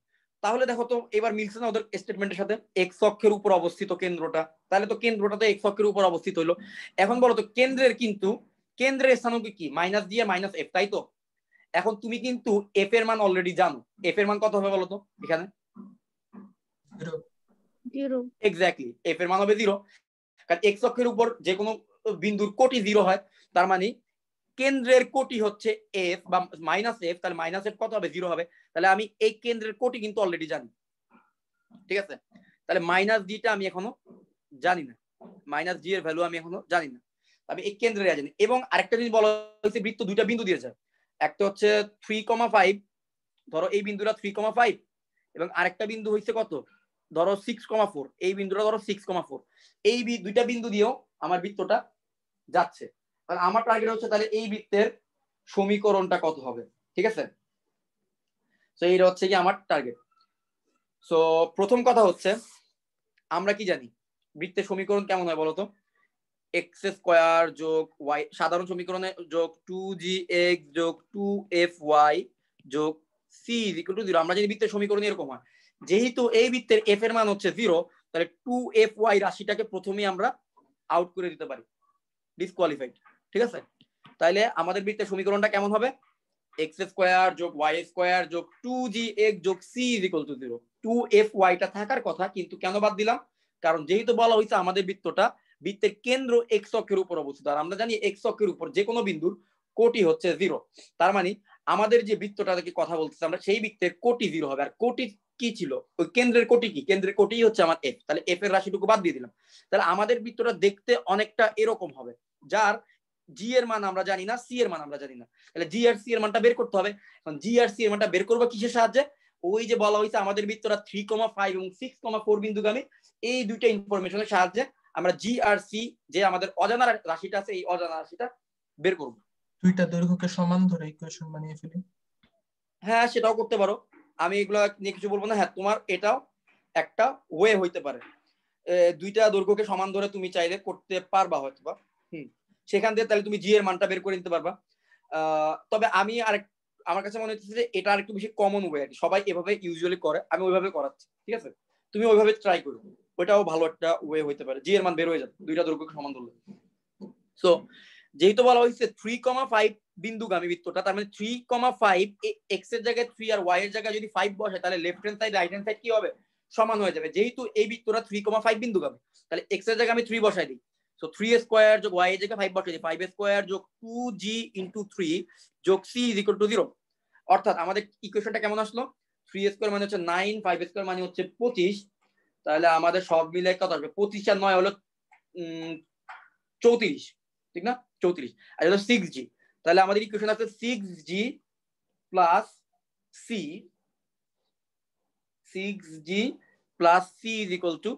তাহলে দেখো তো এবার মিলছে না ওদের স্টেটমেন্টের সাথে? এক্স অক্ষের উপর অবস্থিত কেন্দ্রটা, তাহলে তো কেন্দ্রটা তো এক্স অক্ষের উপর অবস্থিত হইলো। এখন বলো তো কেন্দ্রের স্থানাঙ্ক কি? মাইনাস দিয়ে মাইনাস এফ, তাই তো? এখন তুমি কিন্তু এফ এর মান অলরেডি জানো। এফ এর মান কত হবে বলো তো এখানে? 0 এক্স্যাক্টলি, এফ এর মান হবে 0, কারণ এক্স অক্ষের উপর যে কোনো বিন্দুর কোটি 0 হয়। তার মানে কেন্দ্রের কোটি হচ্ছে এফ বা মাইনাস এফ, তাহলে মাইনাস এফ কত হবে? 0 হবে। তাহলে আমি এই কেন্দ্রের কোটি কিন্তু অলরেডি জানি। ঠিক আছে, তাহলে মাইনাস ডিটা আমি এখনো জানি না, মাইনাস ডি এর ভ্যালু আমি এখনো জানি না, আমি এই কেন্দ্রে জানি। এবং আরেকটা জিনিস বলা হয়েছে, বৃত্ত দুইটা বিন্দু দিয়ে যায়। একটা হচ্ছে 3,5, ধরো এই বিন্দুটা 3,5, এবং আরেকটা বিন্দু হচ্ছে কত, ধরো 6,4, এই বিন্দুটা ধরো 6,4। এই দুইটা বিন্দু দিয়েও আমার বৃত্তটা যাচ্ছে। তাহলে আমার টার্গেট হচ্ছে তাহলে এই বৃত্তের সমীকরণটা কত হবে। ঠিক আছে, তো এইটা হচ্ছে কি আমার টার্গেট। সো প্রথম কথা হচ্ছে আমরা কি জানি বৃত্তের সমীকরণ কেমন হয় বলতো? এক্স স্কোয়ার যোগ ওয়াই, সাধারণ সমীকরণে যোগ 2gx যোগ 2fy যোগ c ইজ ইকুয়াল টু 0। আমরা জানি বৃত্তের সমীকরণ এরকম হয়। যেহেতু এই বৃত্তের এফ এর মান হচ্ছে 0, তাহলে 2fy রাশিটাকে প্রথমেই আমরা আউট করে দিতে পারি, ডিসকোয়ালিফাইড। ঠিক আছে, তাহলে আমাদের বৃত্তের সমীকরণটা কেমন হবে? এক্স স্কোয়ার যোগ ওয়াই স্কোয়ার যোগ 2gx যোগ c is equal to 0। 2fy টা থাকার কথা, কিন্তু কেন বাদ দিলাম? কারণ যেহেতু বলা হয়েছে আমাদের বৃত্তের কেন্দ্র এক্স অক্ষের উপর অবস্থিত, আর আমরা জানি এক্স অক্ষের উপর যে কোনো বিন্দুর কোটি হচ্ছে 0। তার মানে আমাদের যে বৃত্তটা থেকে কথা বলতেছে আমরা, সেই বৃত্তের কোটি 0 হবে। আর কোটি কি ছিল? ওই কেন্দ্রের কোটি কি? কেন্দ্রের কোটি হচ্ছে আমার এফ। তাহলে এফ এর রাশিটুকু বাদ দিয়ে দিলাম। তাহলে আমাদের বৃত্তটা দেখতে অনেকটা এরকম হবে, যার জি এর মান আমরা জানি না, সি এর মান আমরা জানি না। তাহলে জি আর সি এর মানটা বের করতে হবে। এখন জি আর সি এর মানটা বের করবো কিসের সাহায্যে? ওই যে বলা হয়েছে আমাদের বৃত্তটা 3,5 এবং 6,4 বিন্দুগামী, এই দুইটা ইনফরমেশনের সাহায্যে আমরা জি আর সি, যে আমাদের অজানা রাশিটা আছে, এই অজানা রাশিটা বের করব। দুইটা দৈর্ঘ্যকে সমান ধরে ইকুয়েশন বানিয়ে ফেলি। হ্যাঁ, সেটাও করতে পারো। আমি এগুলো নিয়ে কিছু বলবো না। হ্যাঁ, তোমার এটাও একটা ওয়ে হইতে পারে, দুইটা দৈর্ঘ্যকে সমান ধরে তুমি চাইলে করতে পারবা হয়তো বা, সেখান থেকে তাহলে তুমি জি এর মানটা বের করে নিতে পারবা। তবে আমি আমার কাছে মনে হচ্ছে যে এটা আর একটু বেশি কমন ওয়ে, সবাই এভাবে ইউজুয়ালি করে, আমি ওইভাবে করাচ্ছি, ঠিক আছে? তুমি ওইভাবে ট্রাই করো, ওইটাও ভালো একটা ওয়ে হইতে পারে, জি এর মান বের হয়ে যাবে দুইটা দৈর্ঘ্যকে সমান ধরলে। সো যেহেতু বলা হয়েছে 3,5 বিন্দুগামী বৃত্তটা, তার মানে 3,5 এক্স এর জায়গায় 3 আর ওয়াই এর জায়গায় যদি 5 বসে, তাহলে left hand side right hand side কি হবে? সমান হয়ে যাবে। যেহেতু এই বৃত্তটা 3,5 বিন্দুগামী, তাহলে এক্স এর জায়গায় আমি 3 বসাই দিই। সো 3 স্কয়ার যোগ ওয়াই এর জায়গায় 5 বসাই দিই, 5 স্কয়ার যোগ 2g ইনটু 3 যোগ c ইজ ইকুয়াল টু 0। অর্থাৎ আমাদের ইকুয়েশনটা কেমন আসলো? 3 স্কয়ার মানে হচ্ছে 9, 5 স্কয়ার মানে হচ্ছে 25, তাহলে আমাদের সব মিলে কত আসবে? 25 আর 9 হলো 34, ঠিক না? 34। আর হলো 6g, তাহলে আমাদের ইকুয়েশন আছে 6g plus c, 6g plus c is equal two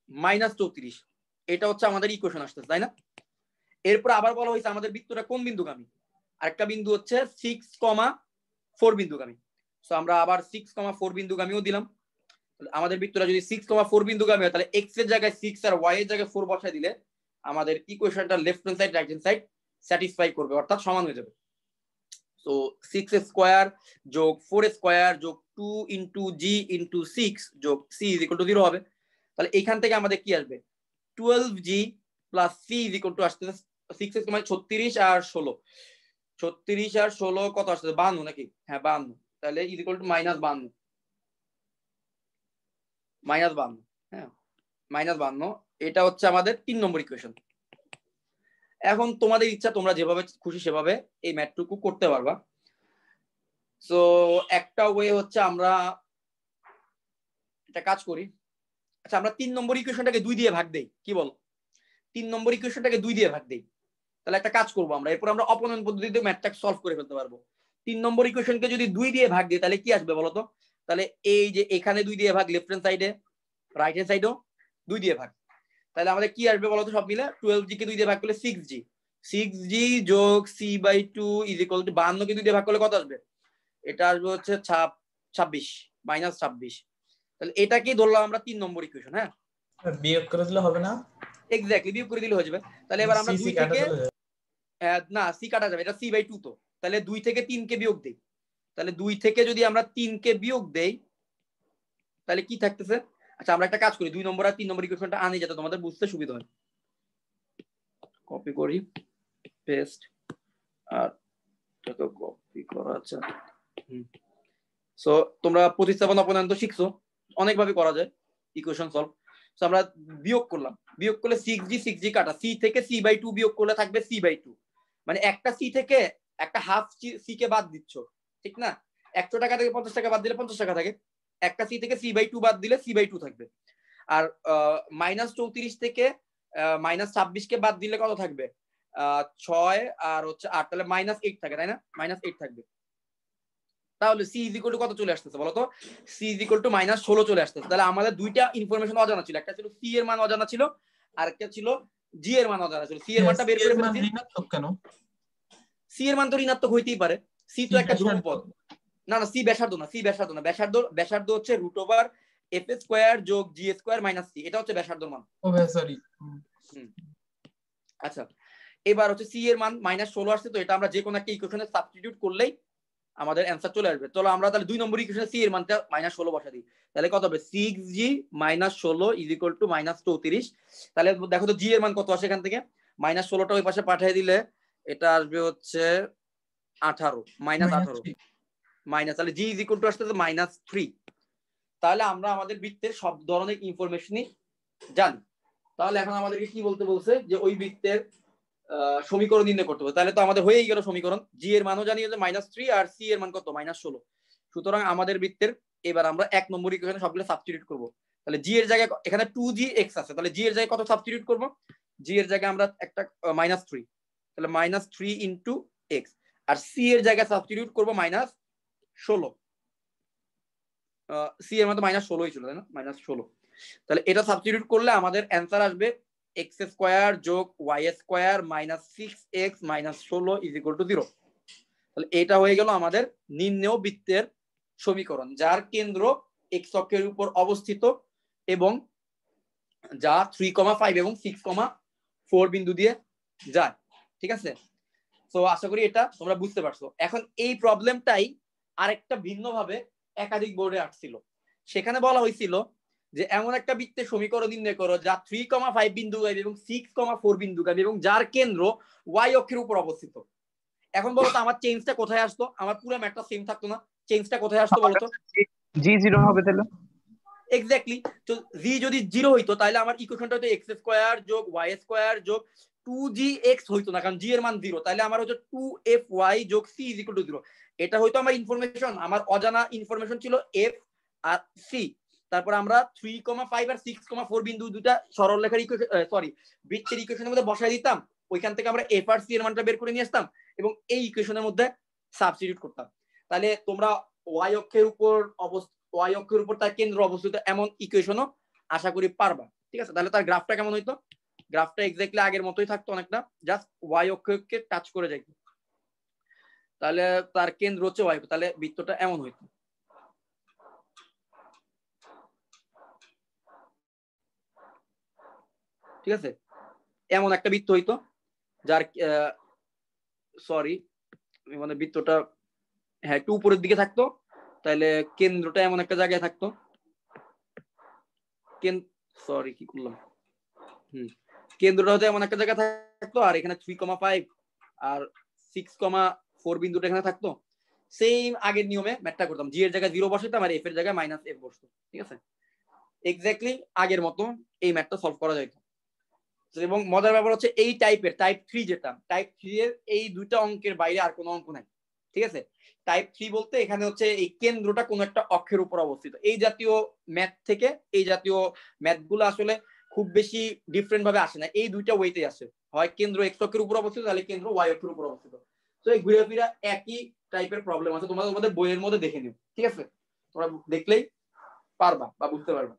-34। এটা হচ্ছে আমাদের ইকুয়েশন আসতেছে, তাই না? এরপর আবার বলা হয়েছে আমাদের বৃত্তটা কোন বিন্দুগামী, আরেকটা বিন্দু হচ্ছে 6,4 বিন্দুগামী। সো আমরা আবার 6,4 বিন্দুগামীও দিলাম। আমাদের বৃত্তটা যদি 6,4 বিন্দুগামী হয়, তাহলে এক্স এর জায়গায় 6 আর ওয়াই এর জায়গায় 4 বসায় দিলে আমাদের ইকুয়েশনটা left hand side right hand side satisfy করবে, অর্থাৎ সমান হয়ে যাবে। সো 6 স্কয়ার যোগ 4 স্কয়ার যোগ 2 ইনটু জি ইনটু 6 যোগ সি ইজ ইকুয়াল টু 0 হবে। তাহলে এখান থেকে আমাদের কি আসবে? 12g plus c is equal to আসতেছে 6 এর মানে 36 আর 16, 36 আর 16 কত আসতেছে? 52 নাকি? হ্যাঁ 52, তাহলে ইজ ইকুয়াল টু -52, হ্যাঁ -52। এটা হচ্ছে আমাদের 3 নম্বর ইকুয়েশন। এখন তোমাদের ইচ্ছা, তোমরা যেভাবে খুশি সেভাবে এই ম্যাথটুকু করতে পারবা। সো একটা ওয়ে হচ্ছে আমরা একটা কাজ করি, আচ্ছা আমরা 3 নম্বর ইকুয়েশনটাকে 2 দিয়ে ভাগ দেই, কি বল? 3 নম্বর ইকুয়েশনটাকে 2 দিয়ে ভাগ দেই, তাহলে একটা কাজ করবো আমরা, এরপর আমরা অপনয়ন পদ্ধতিতে ম্যাথটা সলভ করে ফেলতে পারবো। 3 নম্বর ইকুয়েশনকে যদি 2 দিয়ে ভাগ দিই, তাহলে কি আসবে বলতো? তাহলে এই যে এখানে 2 দিয়ে ভাগ, লেফট হ্যান্ড সাইডে রাইট হ্যান্ড সাইডেও 2 দিয়ে ভাগ, তাহলে আমাদের কি আসবে বলতো সব মিলে? 12g কে 2 দিয়ে ভাগ করলে 6g, 6g যোগ c/2 ইজ ইকুয়াল টু 52 কে 2 দিয়ে ভাগ করলে কত আসবে? এটা আসবে হচ্ছে 26 -26। তাহলে এটাকে ধরলাম আমরা 3 নম্বর ইকুয়েশন। হ্যাঁ, বিয়োগ করে দিলে হবে না? এক্স্যাক্টলি, বিয়োগ করে দিলে হয়ে যাবে। তাহলে এবার আমরা 2 থেকে না c কাটা যাবে, এটা c/2 তো, তাহলে 2 থেকে 3 কে বিয়োগ দেই। তাহলে 2 থেকে যদি আমরা 3 কে বিয়োগ দেই, তাহলে কি থাকতেছে? আচ্ছা আমরা একটা কাজ করি, 2 নম্বর আর 3 নম্বর ইকুয়েশনটা আনি যাতে তোমাদের বুঝতে সুবিধা হয়। কপি করি, পেস্ট, আর এটাকে কপি করা। আচ্ছা সো তোমরা প্রতিস্থাপন অপনয়ন তো শিখছো, অনেকভাবে করা যায় ইকুয়েশন সলভ। সো আমরা বিয়োগ করলাম, বিয়োগ করলে 6g কাটা, c থেকে c/2 বিয়োগ করলে থাকবে c/2, মানে একটা c থেকে একটা হাফ c কে বাদ দিচ্ছ, ঠিক না? 100 টাকা থেকে 50 টাকা বাদ দিলে 50 টাকা থাকে, একটা c থেকে c/2 বাদ দিলে c/2 থাকবে। আর -34 থেকে -26 কে বাদ দিলে কত থাকবে? 6 আর হচ্ছে 8, তাহলে -8 থাকে, তাই না? -8 থাকবে। তাহলে c ইজ ইকুয়াল টু কত চলে আসতেছে বলতো? c ইজ ইকুয়াল টু -16 চলে আসতেছে। তাহলে আমাদের দুইটা ইনফরমেশন অজানা ছিল, একটা ছিল c এর মান অজানা ছিল, আর একটা ছিল g এর মান অজানা ছিল। c এর মানটা বের করে ফেলছি। ঋণাত্মক কেন? c এর মান তো ঋণাত্মক হইতেই পারে, c তো একটা ধ্রুবপদ। না না, c ব্যাসার্ধ না, ব্যাসার্ধ হচ্ছে √f² যোগ g² - c, এটা হচ্ছে ব্যাসার্ধর মান। ও ভাই সরি। আচ্ছা এবার হচ্ছে c এর মান -16 আসছে, তো এটা আমরা যে কোনো একটা ইকুয়েশনে সাবস্টিটিউট করলেই আমাদের অ্যান্সার চলে আসবে। চলো আমরা তাহলে 2 নম্বর ইকুয়েশনে c এর মানটা -16 বসা দিই, তাহলে কত হবে? 6g - 16 is equal two -34। তাহলে দেখো তো g এর মান কত আসে এখান থেকে? -16টা ওই পাশে পাঠিয়ে দিলে এটা আসবে হচ্ছে 18 -18 তাহলে g ইজ ইকুয়াল টু আসছে -3। তাহলে আমরা আমাদের বৃত্তের সব ধরনের ইনফরমেশনই জানি। তাহলে এখন আমাদেরকে কি বলতে বলছে? যে ওই বৃত্তের সমীকরণ নির্ণয় করতে হবে। তাহলে তো আমাদের হয়েই গেল সমীকরণ, জি এর মানও জানি যে -3 আর সি এর মান কত? -16। সুতরাং আমাদের বৃত্তের এবার আমরা 1 নম্বর ইকুয়েশনে সবগুলো সাবস্টিটিউট করব। তাহলে জি এর জায়গায় এখানে 2gx আছে, তাহলে জি এর জায়গায় কত সাবস্টিটিউট করব? জি এর জায়গায় আমরা একটা -3, তাহলে -3 ইনটু x, আর সি এর জায়গায় সাবস্টিটিউট করব -16। সি এর মান তো -16ই ছিল, তাই না? -16। তাহলে এটা সাবস্টিটিউট করলে আমাদের অ্যান্সার আসবে x² যোগ y² -6x - 16 is equal to 0। তাহলে এটা হয়ে গেল আমাদের নির্ণেয় বৃত্তের সমীকরণ যার কেন্দ্র এক্স অক্ষের উপর অবস্থিত এবং যা 3,5 এবং 6,4 বিন্দু দিয়ে যায়। ঠিক আছে, তো আশা করি এটা তোমরা বুঝতে পারছো। এখন এই প্রবলেমটাই আরেকটা ভিন্নভাবে একাধিক বোর্ডে আসছিল। সেখানে বলা হয়েছিল যে এমন একটা বৃত্তের সমীকরণ নির্ণয় করো যা 3,5 বিন্দুগামী এবং 6,4 বিন্দুগামী এবং যার কেন্দ্র ওয়াই অক্ষের উপর অবস্থিত। এখন বলো তো আমার চেঞ্জটা কোথায় আসতো? আমার পুরো ম্যাথটা সেম থাকতো না, চেঞ্জটা কোথায় আসতো বলো তো? জি 0 হবে তাহলে। এক্স্যাক্টলি, তো জি যদি 0 হইতো তাহলে আমার ইকুয়েশনটা হতো এক্স স্কয়ার যোগ ওয়াই স্কয়ার যোগ 2gx হইতো না, কারণ জি এর মান 0। তাহলে আমার হচ্ছে 2fy যোগ c = 0। এটা হইতো আমার ইনফরমেশন। আমার অজানা ইনফরমেশন ছিল f আর c। তারপর আমরা 3,5 আর 6,4 বিন্দু দুটা সরলরেখার বৃত্তের ইকুয়েশনের মধ্যে বসাই দিতাম। ওইখান থেকে আমরা f আর c এর মানটা বের করে নিয়ে আসতাম এবং এই ইকুয়েশনের মধ্যে সাবস্টিটিউট করতাম। তাহলে তোমরা ওয়াই অক্ষের উপর তার কেন্দ্র অবস্থিত এমন ইকুয়েশনও আশা করি পারবা। ঠিক আছে, তাহলে তার গ্রাফটা কেমন হইতো? গ্রাফটা এক্স্যাক্টলি আগের মতোই থাকতো, অনেকটা জাস্ট ওয়াই অক্ষকে টাচ করে যাইতো। তাহলে তার কেন্দ্র হচ্ছে ওয়াই, তাহলে বৃত্তটা এমন হইতো। ঠিক আছে, এমন একটা বৃত্ত হইতো যার মানে বৃত্তটা হ্যাঁ একটু উপরের দিকে থাকতো। তাহলে কেন্দ্রটা এমন একটা জায়গায় থাকতো। কি করলাম, কেন্দ্রটা হচ্ছে এমন একটা জায়গায় থাকতো, আর এখানে 3,5 আর 6,4 বিন্দুটা এখানে থাকতো। সেম আগের নিয়মে ম্যাথটা করতাম, জি এর জায়গায় 0 বসাইতাম আর এফ এর জায়গায় -f বসতো। ঠিক আছে, এক্স্যাক্টলি আগের মতো এই ম্যাথটা সলভ করা যাইতো। এবং মজার ব্যাপার হচ্ছে এই টাইপ 3 যেটা টাইপ 3 এর এই দুইটা অঙ্কের বাইরে আর কোনো অঙ্ক নাই। ঠিক আছে, টাইপ 3 বলতে এখানে হচ্ছে এই কেন্দ্রটা কোন একটা অক্ষের উপর অবস্থিত। এই জাতীয় ম্যাথ থেকে এই জাতীয় ম্যাথগুলো আসলে খুব বেশি ডিফারেন্ট ভাবে আসে না, এই দুইটা ওয়েতে আসে। হয় কেন্দ্র এক্স অক্ষের উপর অবস্থিত, তাহলে কেন্দ্র ওয়াই অক্ষের উপর অবস্থিত। তো এই ঘুরে ফিরা একই টাইপের প্রবলেম আছে, তোমরা তোমাদের বইয়ের মধ্যে দেখে নিও। ঠিক আছে, তোমরা দেখলেই পারবা বা বুঝতে পারবা।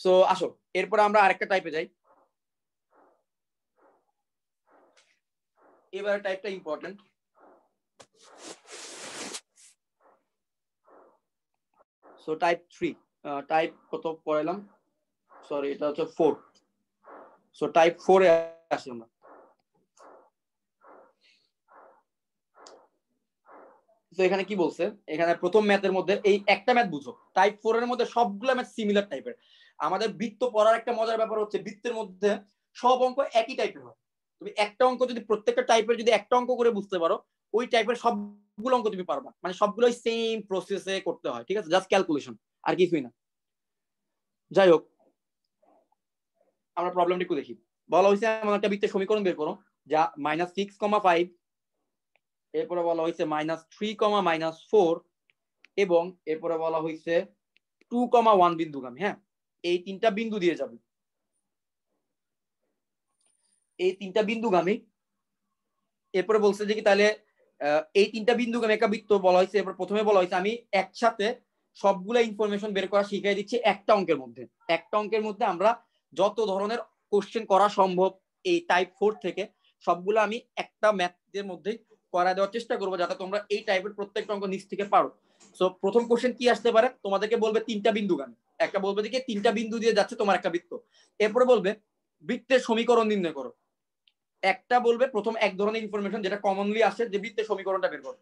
সো আসো এরপর আমরা আরেকটা টাইপে যাই। এবার টাইপটা ইম্পর্টেন্ট। সো টাইপ 3, টাইপ কত পড়াইলাম, সরি এটা হচ্ছে 4। সো টাইপ 4 এ আসি আমরা। তো এখানে কি বলছে, এখানে প্রথম ম্যাথের মধ্যে এই একটা ম্যাথ বুঝো, টাইপ 4 এর মধ্যে সবগুলো ম্যাথ সিমিলার টাইপের। আমাদের বৃত্ত পড়ার একটা মজার ব্যাপার হচ্ছে বৃত্তের মধ্যে সব অঙ্ক একই টাইপের হয়। তুমি একটা অঙ্ক যদি প্রত্যেকটা টাইপের যদি একটা অঙ্ক করে বুঝতে পারো, ওই টাইপের সবগুলো অঙ্ক তুমি পারবা, মানে সবগুলোই সেম প্রসেসে করতে হয়। ঠিক আছে, জাস্ট ক্যালকুলেশন, আর কিছুই না। যাই হোক, আমরা প্রবলেমটা একটু দেখি। বলা হয়েছে এমন একটা বৃত্তের সমীকরণ বের করো যা -6,5, এরপরে বলা হয়েছে -3, এবং এরপরে বলা হয়েছে 2,1 বিন্দুগামী। হ্যাঁ, এই তিনটা বিন্দু দিয়ে যাবে, এই তিনটা বিন্দুগামী। এরপরে বলছে যে কি তাহলে এই তিনটা বিন্দুগামী একটা বৃত্ত বলা হয়েছে। এরপর প্রথমে বলা হয়েছে আমি একসাথে সবগুলা ইনফরমেশন বের করা শিখিয়ে দিচ্ছি একটা অঙ্কের মধ্যে। একটা অঙ্কের মধ্যে আমরা যত ধরনের কোশ্চেন করা সম্ভব এই টাইপ 4 থেকে সবগুলো আমি একটা ম্যাথের মধ্যে করা দেওয়ার চেষ্টা করবো, যাতে তোমরা এই টাইপের প্রত্যেকটা অঙ্ক নিচ থেকে পারো। সো প্রথম কোশ্চেন কি আসতে পারে, তোমাদেরকে বলবে তিনটা বিন্দুগামী, একটা বলবে যে তিনটা বিন্দু দিয়ে যাচ্ছে তোমার একটা বৃত্ত। এরপরে বলবে বৃত্তের সমীকরণ নির্ণয় করো। একটা বলবে প্রথম এক ধরনের ইনফরমেশন যেটা কমনলি আসে, যে বৃত্তের সমীকরণটা বের করো,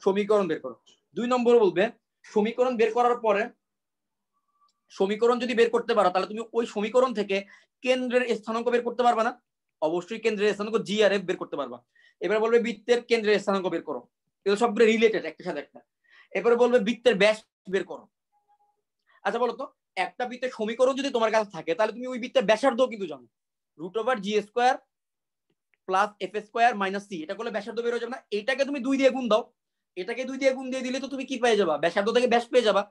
সমীকরণ বের করো। 2 নম্বর বলবে সমীকরণ বের করার পরে সমীকরণ যদি বের করতে পারো তাহলে তুমি ওই সমীকরণ থেকে কেন্দ্রের স্থানাঙ্ক বের করতে পারবা না? অবশ্যই কেন্দ্রের স্থানাঙ্ক জি আর এফ বের করতে পারবা। এবার বলবে বৃত্তের কেন্দ্রের স্থানাঙ্ক বের করো, এগুলো সবগুলো রিলেটেড একটার সাথে একটা। এরপরে বলবে বৃত্তের ব্যাস বের করো। আচ্ছা বলো তো, একটা বৃত্তের সমীকরণ যদি তোমার কাছে থাকে তাহলে তুমি ওই বৃত্তের ব্যাসার্ধ কিন্তু জানো, √g² plus f² minus c, এটা করলে ব্যাসার্ধ বের হয়ে যাবে না? এটাকে তুমি 2 দিয়ে গুণ দাও, এটাকে 2 দিয়ে গুণ দিয়ে দিলে তো তুমি কি পেয়ে যাবা, ব্যাসার্ধ থেকে ব্যাস পেয়ে যাবা।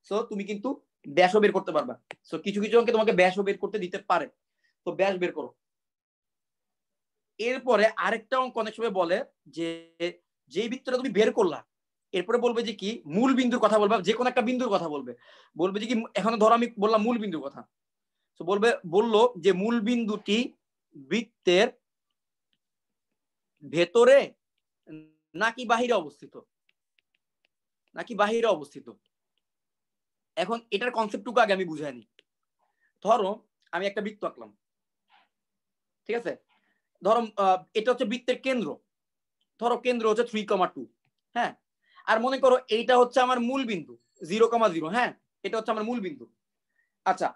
সো তুমি কিন্তু ব্যাসও বের করতে পারবা। সো কিছু কিছু অঙ্কে তোমাকে ব্যাসও বের করতে দিতে পারে, তো ব্যাস বের করো। এরপরে আরেকটা অঙ্ক অনেক সময় বলে যে যেই বৃত্তটা তুমি বের করলা এরপরে বলবে যে কি মূল বিন্দুর কথা বলবা, যে কোনো একটা বিন্দুর কথা বলবে, বলবে যে কি এখন ধরো আমি বললাম মূল বিন্দুর কথা, তো বললো যে মূল বিন্দুটি বৃত্তের ভেতরে নাকি বাহিরে অবস্থিত। নাকি বাহিরে অবস্থিত? এখন এটার কনসেপ্টটুকু আগে আমি বুঝাই নি। ধরো আমি একটা বৃত্ত আঁকলাম, ঠিক আছে? ধরো এটা হচ্ছে বৃত্তের কেন্দ্র, ধরো কেন্দ্র হচ্ছে 3,2, হ্যাঁ। আর মনে করো এইটা হচ্ছে আমার মূল বিন্দু 0,0, হ্যাঁ, এটা হচ্ছে আমার মূল বিন্দু। আচ্ছা,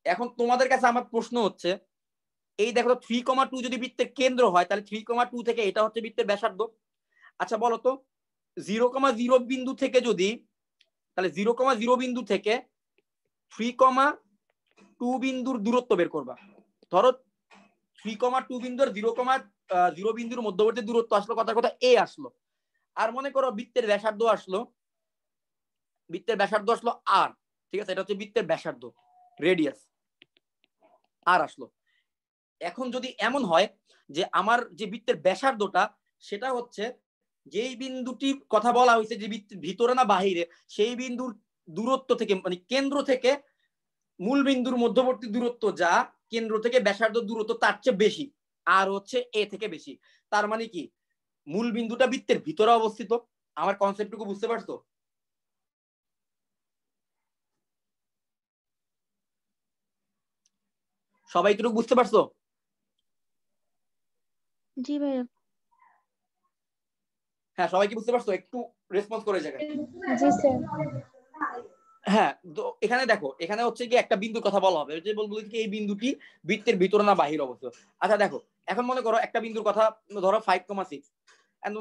এখন তোমাদের কাছে আমার প্রশ্ন হচ্ছে, এই দেখো 3,2 যদি বৃত্তের কেন্দ্র হয়, তাহলে 3,2 থেকে এটা হচ্ছে বৃত্তের ব্যাসার্ধ। আচ্ছা বলো তো 0,0 বিন্দু থেকে যদি, তাহলে 0,0 বিন্দু থেকে 3,2 বিন্দুর দূরত্ব বের করবা। ধরো 3,2 বিন্দু আর 0,0 বিন্দুর মধ্যবর্তী দূরত্ব আসলো, কথার কথা এ আসলো। আর মনে করো বৃত্তের ব্যাসার্ধ আসলো আর, ঠিক আছে, এটা হচ্ছে বৃত্তের ব্যাসার্ধ, রেডিয়াস আর আসলো। এখন যদি এমন হয় যে আমার যে বৃত্তের ব্যাসার্ধটা সেটা হচ্ছে যেই বিন্দুটির কথা বলা হয়েছে যে বৃত্তের ভিতরে না বাহিরে, সেই বিন্দুর দূরত্ব থেকে, মানে কেন্দ্র থেকে মূল বিন্দুর মধ্যবর্তী দূরত্ব যা কেন্দ্র থেকে ব্যাসার্ধ দূরত্ব তার চেয়ে বেশি, আর হচ্ছে এ থেকে বেশি, তার মানে কি মূল বিন্দুটা বৃত্তের ভিতরে অবস্থিত। আমার কনসেপ্টটুকু বুঝতে পারছো? সবাই এটুকু বুঝতে পারছো? জি ভাইয়া। হ্যাঁ, সবাই কি বুঝতে পারছো? একটু রেসপন্স করে জায়গায়। জি স্যার। হ্যাঁ, তো এখানে দেখো, এখানে হচ্ছে কি একটা বিন্দুর কথা বলা হবে, যে বলবো কি এই বিন্দুটি বৃত্তের ভিতরে না বাহির অবস্থিত। আচ্ছা দেখো, এখন মনে করো একটা বিন্দুর কথা ধরো 5,6,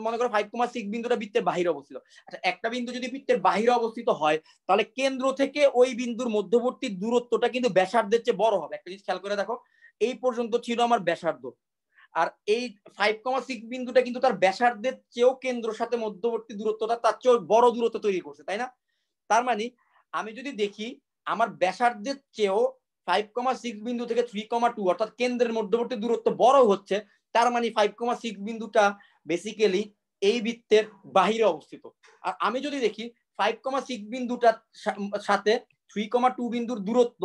মনে করো 5,6 বিন্দুটা বৃত্তের বাহিরে অবস্থিত। আচ্ছা, একটা বিন্দু যদি বৃত্তের বাহিরে অবস্থিত হয়, তাহলে কেন্দ্র থেকে ওই বিন্দুর মধ্যবর্তী দূরত্বটা কিন্তু ব্যাসার্ধের চেয়ে বড় হবে। একটা জিনিস খেয়াল করে দেখো, এই পর্যন্ত ছিল আমার ব্যাসার্ধ, আর এই 5,6 বিন্দুটা কিন্তু তার ব্যাসার্ধের চেয়েও কেন্দ্রের সাথে মধ্যবর্তী দূরত্বটা তার চেয়েও বড় দূরত্ব তৈরি করছে, তাই না? তার মানে আমি যদি দেখি আমার ব্যাসার্ধের চেয়েও 5,6 বিন্দু থেকে 3,2 অর্থাৎ কেন্দ্রের মধ্যবর্তী দূরত্ব বড় হচ্ছে, তার মানে 5,6 বিন্দুটা বেসিক্যালি এই বৃত্তের বাহিরে অবস্থিত। আর আমি যদি দেখি 5,6 বিন্দুটার সাথে 3,2 বিন্দুর দূরত্ব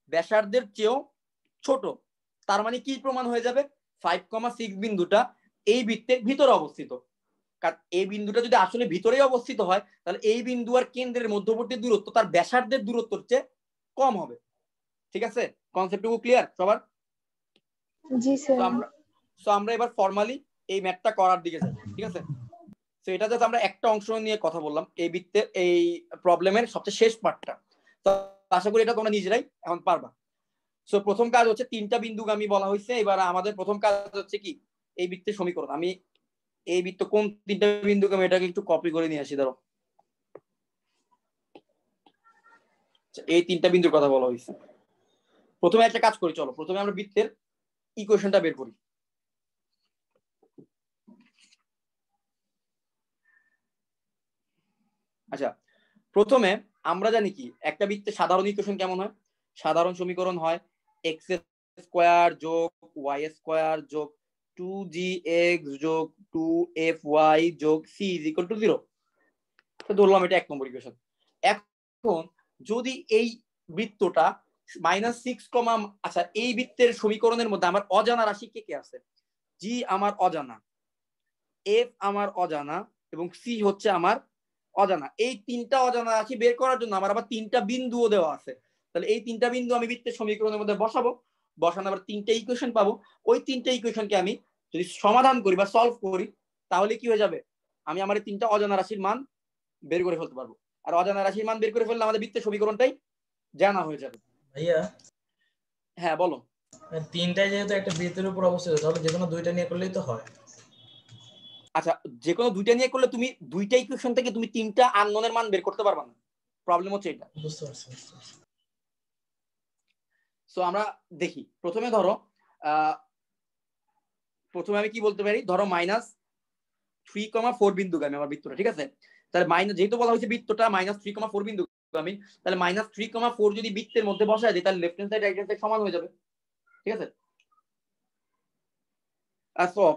ব্যাসার্ধের চেয়েও ছোট, তার মানে কি প্রমাণ হয়ে যাবে? 5,6 বিন্দুটা এই বৃত্তের ভিতরে অবস্থিত। কারণ এই বিন্দুটা যদি আসলে ভিতরেই অবস্থিত হয়, তাহলে এই বিন্দু আর কেন্দ্রের মধ্যবর্তী দূরত্ব তার ব্যাসার্ধের দূরত্বের চেয়ে কম হবে। ঠিক আছে, কনসেপ্টটুকু ক্লিয়ার সবার? জি স্যার। আমরা এবার ফর্মালি এই ম্যাথটা করার দিকে যাই, ঠিক আছে? তো এটা জাস্ট আমরা একটা অংশ নিয়ে কথা বললাম, এই বৃত্তের এই প্রবলেমের সবচেয়ে শেষ পার্টটা। তো আশা করি এটা তোমরা নিজেরাই এখন পারবা। সো প্রথম কাজ হচ্ছে 3টা বিন্দুগামী বলা হয়েছে। এবার আমাদের প্রথম কাজ হচ্ছে কি, এই বৃত্তের সমীকরণ। আমি এই বৃত্ত কোন 3টা বিন্দুগামী এটাকে একটু কপি করে নিয়ে আসি। ধরো এই 3টা বিন্দুর কথা বলা হয়েছে। প্রথমে একটা কাজ করি, চলো প্রথমে আমরা বৃত্তের ইকুয়েশনটা বের করি। আচ্ছা, প্রথমে আমরা জানি কি একটা বৃত্তের সাধারণ ইকুয়েশন কেমন হয়? সাধারণ সমীকরণ হয় এক্স স্কোয়ার যোগ ওয়াই স্কোয়ার যোগ 2gx যোগ 2fy যোগ c ইজ ইকুয়াল টু 0। ধরলাম এটা 1 নম্বর ইকুয়েশন। এখন যদি এই বৃত্তটা -6, আচ্ছা এই বৃত্তের সমীকরণের মধ্যে আমার অজানা রাশি কে কে আছে? g আমার অজানা, f আমার অজানা এবং c হচ্ছে আমার অজানা। এই 3টা অজানা রাশি বের করার জন্য আমার আবার 3টা বিন্দুও দেওয়া আছে। তাহলে এই 3টা বিন্দু আমি বৃত্তের সমীকরণের মধ্যে বসানো আবার 3টা ইকুয়েশন পাবো। ওই 3টা ইকুয়েশনকে আমি যদি সমাধান করি বা সলভ করি, তাহলে কি হয়ে যাবে? আমি আমার এই 3টা অজানা রাশির মান বের করে ফেলতে পারবো। আর অজানা রাশির মান বের করে ফেললে আমাদের বৃত্তের সমীকরণটাই জানা হয়ে যাবে। ভাইয়া, হ্যাঁ বলো। 3টাই যেহেতু একটা বৃত্তের উপর অবস্থিত, তাহলে যে কোনো 2টা নিয়ে করলেই তো হয়। আচ্ছা, যে কোনো 2টা নিয়ে করলে তুমি 2টা ইকুয়েশন থেকে তুমি 3টা আননোনের মান বের করতে পারবা না। প্রবলেম হচ্ছে এটা। বুঝতে পারছি। সো আমরা দেখি, প্রথমে ধরো প্রথমে আমি কি বলতে পারি, ধরো -3,4 বিন্দুগামী আমার বৃত্তটা, ঠিক আছে? তাহলে যেহেতু বলা হয়েছে বৃত্তটা -3,4 বিন্দুগামী, তাহলে -3,4 যদি বৃত্তের মধ্যে বসায় দিই, তাহলে left hand side right hand side সমান হয়ে যাবে, ঠিক আছে?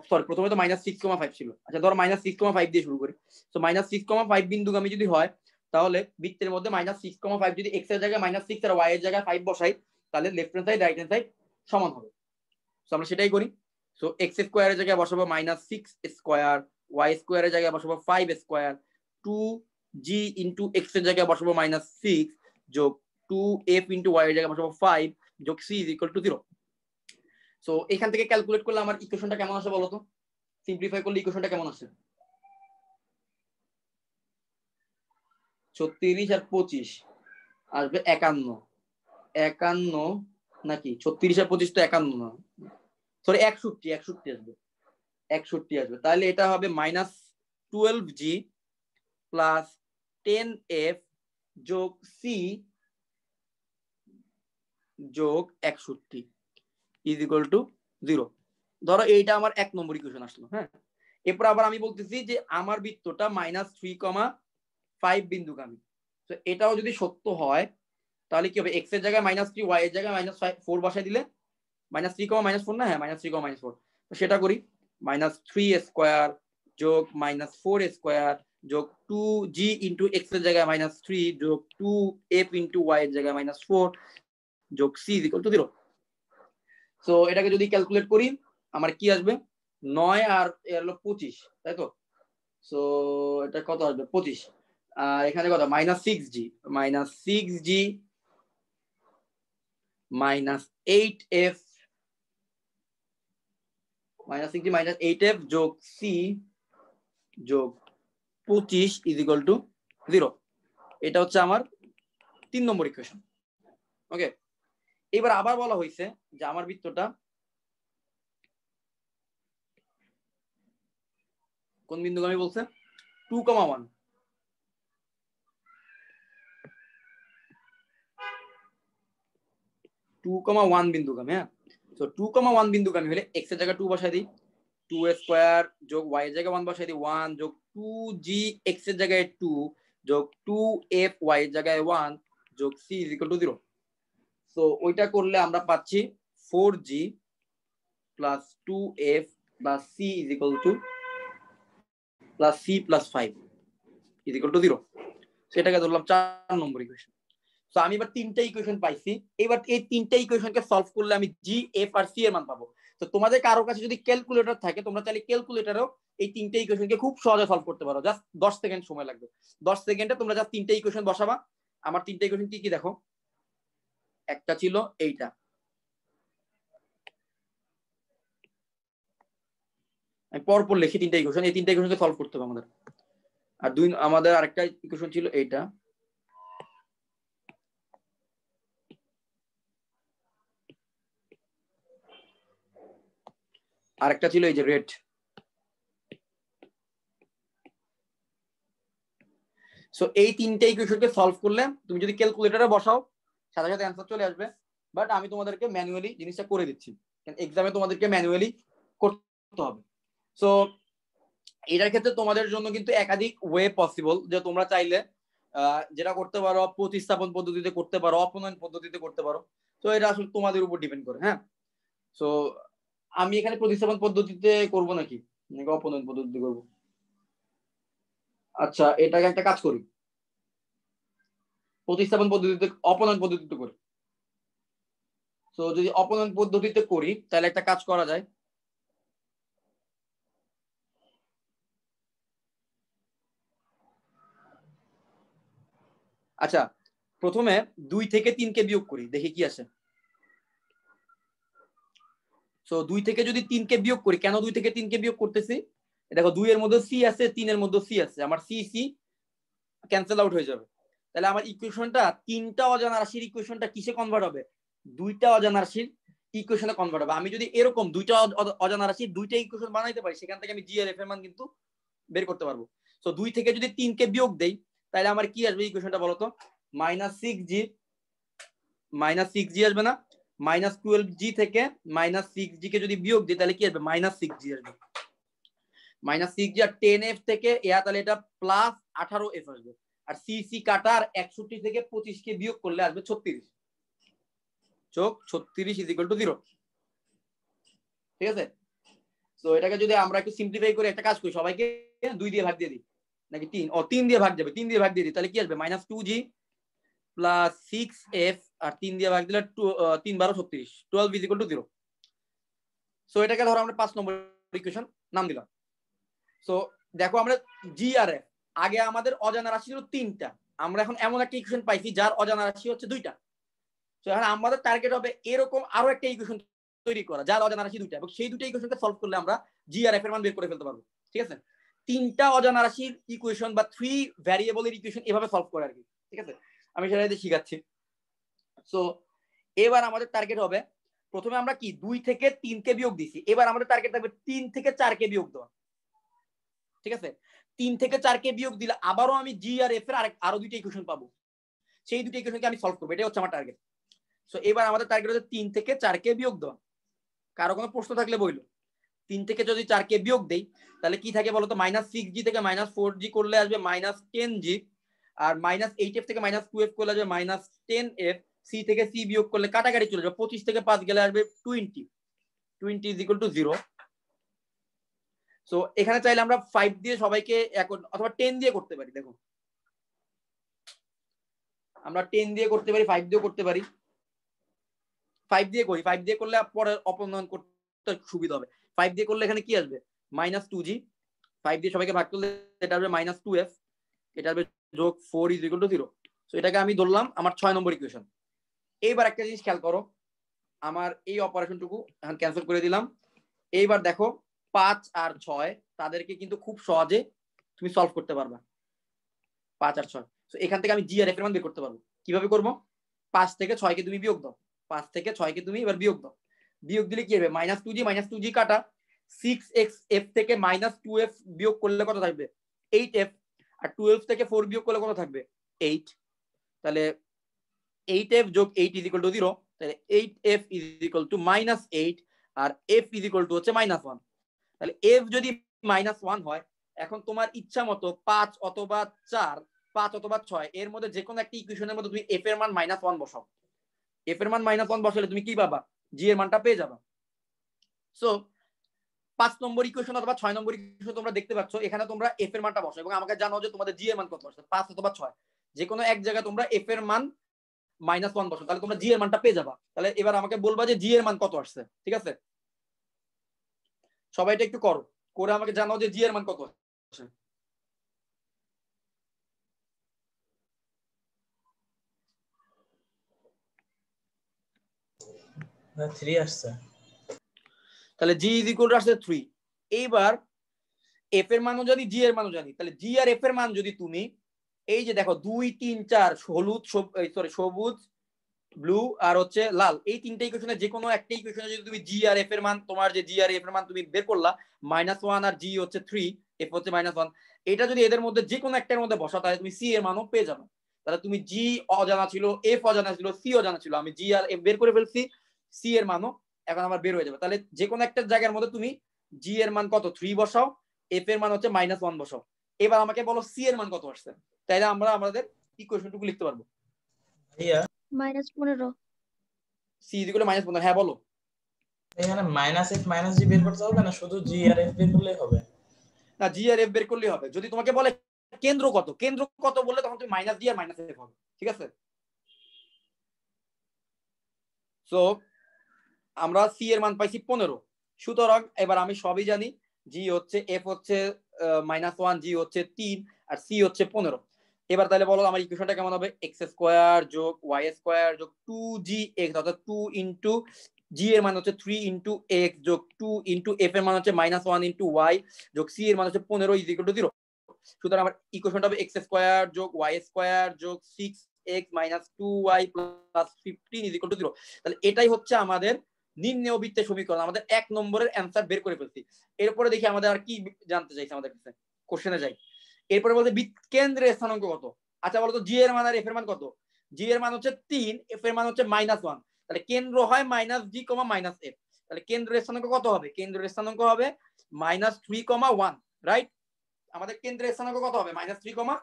সরি, প্রথমে তো -6,5 ছিল। আচ্ছা ধরো -6,5 দিয়ে শুরু করি। তো -6,5 বিন্দুগামী যদি হয়, তাহলে বৃত্তের মধ্যে -6,5 যদি x এর জায়গায় -6 আর y এর জায়গায় 5 বসাই, তাহলে left hand side right hand side সমান হবে। তো আমরা সেটাই করি। সো এক্স স্কোয়ারের জায়গায় বসাবো -6 স্কোয়ার, ওয়াই স্কোয়ারের জায়গায় বসাবো 5 স্কোয়ার, 2g ইন্টু এক্স এর জায়গায় বসাবো -6 যোগ 2f ইন্টু ওয়াই এর জায়গায় বসাবো 5 যোগ c is equal to 0। So এখান থেকে ক্যালকুলেট করলে আমার ইকুয়েশনটা কেমন আসে বলো তো? সিম্পলিফাই করলে ইকুয়েশনটা কেমন আসে? 36 আর 25 আসবে 51 নাকি 36 আর 25 তো 51 না, সরি 61 আসবে, 61 আসবে। তাহলে এটা হবে -12g প্লাস 10f যোগ c যোগ 61 ইজ ইকুয়াল টু 0। ধরো এইটা আমার 1 নম্বর ইকুয়েশন আসলো। হ্যাঁ, এরপর আবার আমি বলতেছি যে আমার বৃত্তটা -3,5 বিন্দুগামী। তো এটাও যদি সত্য হয় তাহলে কি হবে? x এর জায়গায় -3, y এর জায়গায় -4 বসাই দিলে -3,-4 না? হ্যাঁ, -3,-4। তো সেটা করি, -3 স্কোয়ার যোগ -4 স্কোয়ার যোগ 2g ইন্টু এক্স এর জায়গায় -3 যোগ 2f ইন্টু ওয়াই এর জায়গায় -4 যোগ c is equal to 0। So এটাকে যদি ক্যালকুলেট করি আমার কি আসবে? 9 আর এর হলো 25, তাই তো? সো এটা কত আসবে? 25। আর এখানে কত? -6g -8f -8f যোগ c যোগ 25 ইজ ইকুয়াল টু 0। এটা হচ্ছে আমার 3 নম্বর ইকুয়েশন। ওকে, এবার আবার বলা হয়েছে যে আমার বৃত্তটা কোন বিন্দুগামী বলছে? 2,1। 2,1 বিন্দুগামী। হ্যাঁ, তো 2,1 বিন্দুগামী হলে x এর জায়গায় 2 বসাই দিই, 2 স্কোয়ার যোগ y এর জায়গায় 1 বসাই দিই 1 যোগ 2g x এর জায়গায় 2 যোগ 2f y এর জায়গায় 1 যোগ c is equal to 0। So ওইটা করলে আমরা পাচ্ছি 4g plus 2f plus c is equal two plus c plus 5 is equal to 0। সেটাকে ধরলাম 4 নম্বর ইকুয়েশন। তো আমি এবার 3টা ইকুয়েশন পাইছি। এবার এই 3টা ইকুয়েশনকে সলভ করলে আমি জি, এফ আর সি এর মান পাবো। তো তোমাদের কারো কাছে যদি ক্যালকুলেটর থাকে তোমরা চাইলে ক্যালকুলেটরেও এই 3টা ইকুয়েশনকে খুব সহজে সলভ করতে পারো। জাস্ট 10 সেকেন্ড সময় লাগবে। 10 সেকেন্ডে তোমরা জাস্ট 3টা ইকুয়েশন বসাবা। আমার 3টা ইকুয়েশন কি কি দেখো? একটা ছিল এইটা, আমি পরপর লিখি 3টা ইকুয়েশন। এই 3টা ইকুয়েশনকে সলভ করতে হবে আমাদের। আর আমাদের আরেকটা ইকুয়েশন ছিল এইটা, আরেকটা ছিল এই যে রেড। সো এই 3টা ইকুয়েশনকে সলভ করলে তুমি যদি ক্যালকুলেটরে বসাও সাথে সাথে অ্যান্সার চলে আসবে। বাট আমি তোমাদেরকে ম্যানুয়ালি জিনিসটা করে দিচ্ছি, কারণ এক্সামে তোমাদেরকে ম্যানুয়ালি করতে হবে। সো এটার ক্ষেত্রে তোমাদের জন্য কিন্তু একাধিক ওয়ে পসিবল, যে তোমরা চাইলে যেটা করতে পারো প্রতিস্থাপন পদ্ধতিতে করতে পারো, অপনয়ন পদ্ধতিতে করতে পারো। তো এটা আসলে তোমাদের উপর ডিপেন্ড করে। হ্যাঁ, সো আমি এখানে প্রতিস্থাপন পদ্ধতিতে করব নাকি অপনয়ন পদ্ধতিতে করব? আচ্ছা, এটাকে একটা কাজ করি, প্রতিস্থাপন পদ্ধতিতে অপনয়ন পদ্ধতিতে করি। তো যদি অপনয়ন পদ্ধতিতে করি তাহলে একটা কাজ করা যায়। আচ্ছা, প্রথমে 2 থেকে 3 কে বিয়োগ করি, দেখি কি আসে। সো 2 থেকে যদি 3 কে বিয়োগ করি, কেন 2 থেকে 3 কে বিয়োগ করতেছি? দেখো 2 এর মধ্যে সি আছে, 3 এর মধ্যে সি আছে, আমার সি সি ক্যান্সেল আউট হয়ে যাবে। তাহলে আমার ইকুয়েশনটা 3টা অজানা রাশির ইকুয়েশনটা কিসে কনভার্ট হবে? 2টা অজানা রাশির ইকুয়েশনে কনভার্ট হবে। আমি যদি এরকম 2টা অজানা রাশির 2টা ইকুয়েশন বানাইতে পারি, সেখান থেকে আমি জি আর এফ এর মান কিন্তু বের করতে পারবো। সো 2 থেকে যদি 3 কে বিয়োগ দেই তাহলে আমার কি আসবে ইকুয়েশনটা বলো তো? -6g আসবে না? -12g থেকে -6g কে যদি বিয়োগ দিই তাহলে কি আসবে? -6g আসবে। -6g আর 10f থেকে তাহলে এটা +18f আসবে। আর সি কাটা আর 61 থেকে 25 কে বিয়োগ করলে আসবে 36 যোগ 36 ইজ ইকুয়াল টু 0। ঠিক আছে? তো এটাকে যদি আমরা একটু সিম্পলিফাই করে একটা কাজ করি, সবাইকে 2 দিয়ে ভাগ দিয়ে দিই, নাকি 3? 3 দিয়ে ভাগ যাবে, 3 দিয়ে ভাগ দিয়ে দিই, তাহলে কি আসবে? -2g প্লাস 6f আর 3 দিয়ে ভাগ দিলে 3 12 36, 12 ইজ ইকুয়াল টু 0। সো এটাকে ধরো আমরা 5 নম্বর ইকুয়েশন নাম দিলাম। সো দেখো আমরা জি আর এফ, আগে আমাদের অজানা রাশি ছিল 3টা, আমরা এখন এমন একটা ইকুয়েশন পাইছি যার অজানা রাশি হচ্ছে 2টা। সো এখন আমাদের টার্গেট হবে এরকম আরো একটা ইকুয়েশন তৈরি করা যার অজানা রাশি 2টা, এবং সেই 2টা ইকুয়েশনকে সলভ করলে আমরা জি আর এফ এর মান বের করে ফেলতে পারবো। ঠিক আছে, 3টা অজানা রাশির ইকুয়েশন বা 3 ভ্যারিয়েবলের ইকুয়েশন এভাবে সলভ করে আর কি। ঠিক আছে, আমি সেটা শিখাচ্ছি। সো এবার আমাদের টার্গেট হবে, প্রথমে আমরা কি 2 থেকে 3 কে বিয়োগ দিছি, এবার আমাদের টার্গেট থাকবে 3 থেকে 4 কে বিয়োগ দেওয়া। ঠিক আছে, 3 থেকে 4 কে বিয়োগ দিলে আবারও আমি জি আর এফ এর আরো 2টা ইকুয়েশন পাবো, সেই 2টা ইকুয়েশনকে আমি সলভ করবো, এটাই হচ্ছে আমার টার্গেট। সো এবার আমাদের টার্গেট হচ্ছে 3 থেকে 4 কে বিয়োগ দেওয়া। কারো কোনো প্রশ্ন থাকলে বইলো। 3 থেকে যদি 4 কে বিয়োগ দেই তাহলে কি থাকে বলতো, -6g থেকে -4g করলে আসবে -10g, আর -8f থেকে -2f করলে আসবে -10f, c থেকে c বিয়োগ করলে কাটাকাটি চলে যাবে, 25 থেকে 5 গেলে আসবে 20 0। সো এখানে চাইলে আমরা 5 দিয়ে সবাইকে অথবা 10 দিয়ে করতে পারি। দেখো আমরা 10 দিয়ে করতে পারি, 5 দিয়ে করতে পারি। 5 দিয়ে করি, 5 দিয়ে করলে পরে অপনয়ন করতে সুবিধা হবে। 5 দিয়ে করলে এখানে কি আসবে -2g, 5 দিয়ে সবাইকে ভাগ করলে এটা আসবে -2f, এটা আসবে যোগ 4 = 0। সো এটাকে আমি ধরলাম আমার 6 নম্বর ইকুয়েশন। এইবার একটা জিনিস খেয়াল করো, আমার এই অপারেশনটুকু এখন ক্যান্সেল করে দিলাম। এইবার দেখো 5 আর 6 তাদেরকে কিন্তু খুব সহজে তুমি সলভ করতে পারবা, 5 আর 6। সো এখান থেকে আমি জি আর এফ এর মান বের করতে পারবো। কিভাবে করব, 5 থেকে 6 কে তুমি বিয়োগ দাও, 5 থেকে 6 কে তুমি এবার বিয়োগ দাও। বিয়োগ দিলে কি হবে, -2g কাটা 6xf থেকে -2f বিয়োগ করলে কত থাকবে 8f, আর 12 থেকে 4 বিয়োগ করলে কত থাকবে 8। তাহলে 8f যোগ 8 = 0, তাহলে 8f -8 আর f হচ্ছে -1। তাহলে f যদি -1 হয়, এখন তোমার ইচ্ছা মতো 5 অথবা 4, 5 অথবা 6 এর মধ্যে যে কোনো একটা ইকুয়েশনের মধ্যে তুমি f এর মান -1 বসাও। f এর মান -1 বসালে তুমি কি পাবা, g এর মানটা পেয়ে যাবা। সো 5 নম্বর ইকুয়েশন অথবা 6 নম্বর ইকুয়েশন তোমরা দেখতে পাচ্ছ, এখানে তোমরা f এর মানটা বসাও এবং আমাকে জানাও যে তোমাদের g এর মান কত আসছে, 5 অথবা 6, যে কোনো এক জায়গায় তোমরা f এর মান -1 বসাও, তাহলে তোমরা g এর মানটা পেয়ে যাবা। তাহলে এবার আমাকে বলবা যে g এর মান কত আসছে। ঠিক আছে, সবাই এটা একটু করো, করে আমাকে জানাও যে g এর মান কত আসছে। না 3 আসছে। তাহলে g আসছে 3। এইবার f এর মানও জানি, g এর মানও জানি, তাহলে g আর f এর মান যদি তুমি এই যে দেখো 2 3 4 হলুদ সবুজ ব্লু আর হচ্ছে লাল, এই তিনটা ইকুয়েশনে যে কোনো একটা ইকুয়েশনে যদি তুমি জি আর এফ এর মান, তোমার যে জি আর এফ এর মান তুমি বের করলা, -1 আর জি হচ্ছে 3, এফ হচ্ছে -1, এটা যদি এদের মধ্যে যে কোনো একটার মধ্যে বসাও তাহলে তুমি সি এর মানও পেয়ে যাবে। তাহলে তুমি জি অজানা ছিল, এফ অজানা ছিল, সি অজানা ছিল, আমি জি আর এফ বের করে ফেলছি, সি এর মানও এখন আমার বের হয়ে যাবে। তাহলে যে কোনো একটা জায়গার মধ্যে তুমি জি এর মান কত 3 বসাও, এফ এর মান হচ্ছে -1 বসাও। এবার আমাকে বলো সি এর মান কত আসছে, তাইলে আমরা আমাদের ইকুয়েশনটুকু লিখতে পারবো। ভাইয়া -15। সি -15, হ্যাঁ বলো। এখানে -f -g বের করতে হবে না, শুধু g আর f বের করলেই হবে? না, জি আর এফ বের করলেই হবে। যদি তোমাকে বলে কেন্দ্র কত বললে তখন তুমি -g আর -f হবে। ঠিক আছে, সো আমরা সি এর মান পাইছি 15। সুতরাং এবার আমি সবই জানি, জি হচ্ছে, এফ হচ্ছে -1, জি হচ্ছে 3 আর সি হচ্ছে 15। এবার তাহলে বলো আমার ইকুয়েশনটা কেমন হবে, x² যোগ y² যোগ 2gx, অর্থাৎ 2 ইনটু জি এর মান হচ্ছে 3 ইনটু x যোগ 2 ইনটু এফ এর মান হচ্ছে -1 ইনটু y যোগ সি এর মান হচ্ছে 15 = 0। সুতরাং আমার ইকুয়েশনটা হবে x² যোগ y² যোগ 6x - 2y + 15 = 0। তাহলে এটাই হচ্ছে আমাদের নির্ণেয় বৃত্তের সমীকরণ। আমাদের 1 নম্বরের অ্যান্সার বের করে ফেলছি। এরপরে দেখি আমাদের আর কি জানতে চাইছে আমাদের কাছে, কোশ্চেনে যাই। এরপরে বলতে কেন্দ্রের স্থানাঙ্ক কত। আচ্ছা বলতো জি এর মান আর এফ এর মান কত। জি এর মান হচ্ছে 3, এফ এর মান হচ্ছে -1, তাহলে কেন্দ্র হয় -g, -f। তাহলে কেন্দ্রের স্থানাঙ্ক কত হবে, কেন্দ্রের স্থানাঙ্ক হবে -3, 1, রাইট। আমাদের কেন্দ্রের স্থানাঙ্ক কত হবে, -3,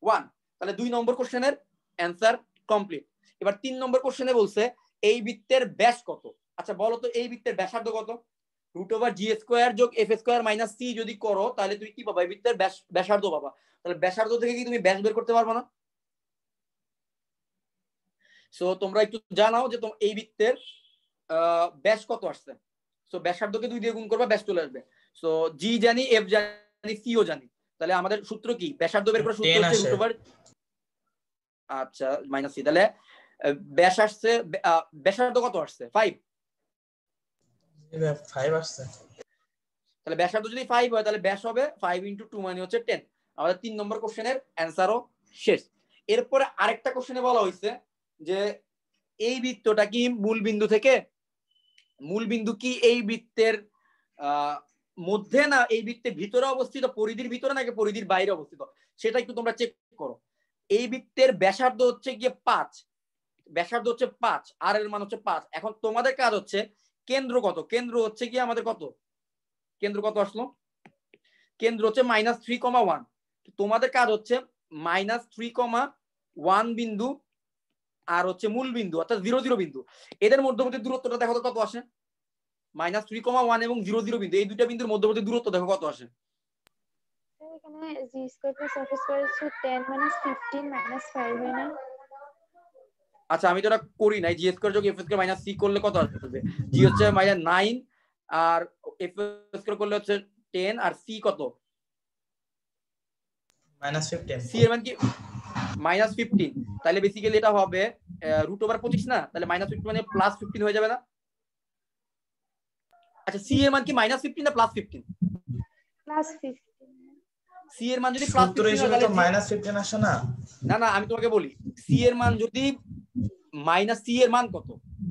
1। তাহলে 2 নম্বর কোশ্চেনের অ্যান্সার কমপ্লিট। এবার 3 নম্বর কোশ্চেনে বলছে এই বৃত্তের ব্যাস কত। আচ্ছা বলো তো এই বৃত্তের ব্যাসার্ধ কত। √g² যোগ f² - c যদি করো তাহলে তুমি কি পাবা, এই বৃত্তের ব্যাসার্ধ পাবা। তাহলে ব্যাসার্ধ থেকে কি তুমি ব্যাস বের করতে পারবে না। সো তোমরা একটু জানাও যে এই বৃত্তের ব্যাস কত আসছে। সো ব্যাসার্ধকে 2 দিয়ে গুণ করবা, ব্যাস চলে আসবে। সো জি জানি, এফ জানি, সি ও জানি। তাহলে আমাদের সূত্র কি? ব্যাসার্ধ বের করার সূত্র 10 হচ্ছে আসে। রুট ওভার, আচ্ছা মাইনাস সি। তাহলে ব্যাস আসছে, ব্যাসার্ধ কত আসছে? 5। জি ভাইয়া 5 আসছে। তাহলে ব্যাসার্ধ যদি 5 হয় তাহলে ব্যাস হবে 5 × 2 মানে হচ্ছে 10। আমাদের 3 নম্বর কোশ্চেনের অ্যান্সারও শেষ। এরপরে আরেকটা কোশ্চেনে বলা হয়েছে যে এই বৃত্তটা কি মূল বিন্দু থেকে, মূল বিন্দু কি এই বৃত্তের মধ্যে না এই বৃত্তের ভিতরে অবস্থিত, পরিধির ভিতরে নাকি পরিধির বাইরে অবস্থিত, সেটা একটু তোমরা চেক করো। এই বৃত্তের ব্যাসার্ধ হচ্ছে গিয়ে 5, ব্যাসার্ধ হচ্ছে 5, আর এর মান হচ্ছে 5। এখন তোমাদের কাজ হচ্ছে কেন্দ্র কত? কেন্দ্র হচ্ছে গিয়ে আমাদের কত? কেন্দ্র কত আসলো? কেন্দ্র হচ্ছে -3,1। তোমাদের কাজ হচ্ছে -3,1 বিন্দু আর হচ্ছে মূল বিন্দু অর্থাৎ 0, 0 বিন্দু, এদের মধ্যবর্তী দূরত্বটা দেখো তো কত আসে? -3,1 এবং 0, 0 বিন্দু, এই দুইটা বিন্দুর মধ্যবর্তী দূরত্ব দেখো কত আসে? এখানে জি স্কয়ার প্লাস এফ স্কয়ার হচ্ছে 10 - 15 - 5 হয় না? আচ্ছা আমি তো এটা করি নাই। জি স্কয়ার যোগ এফ স্কয়ার মাইনাস সি করলে কত আসবে? জি হচ্ছে -9 আর এফ স্কয়ার করলে হচ্ছে 10 আর সি কত? -15। সি এর মান কি -15? তাহলে বেসিক্যালি এটা হবে √25 না? তাহলে -15 মানে +15 হয়ে যাবে না? আচ্ছা সি এর মান কি -15 না +15? +15। সি এর মান যদি সূত্র +15 হয় হিসেবে তাহলে তো -15 আসে না? না না আমি তোমাকে বলি, সি এর মান যদি সি এর মান কত?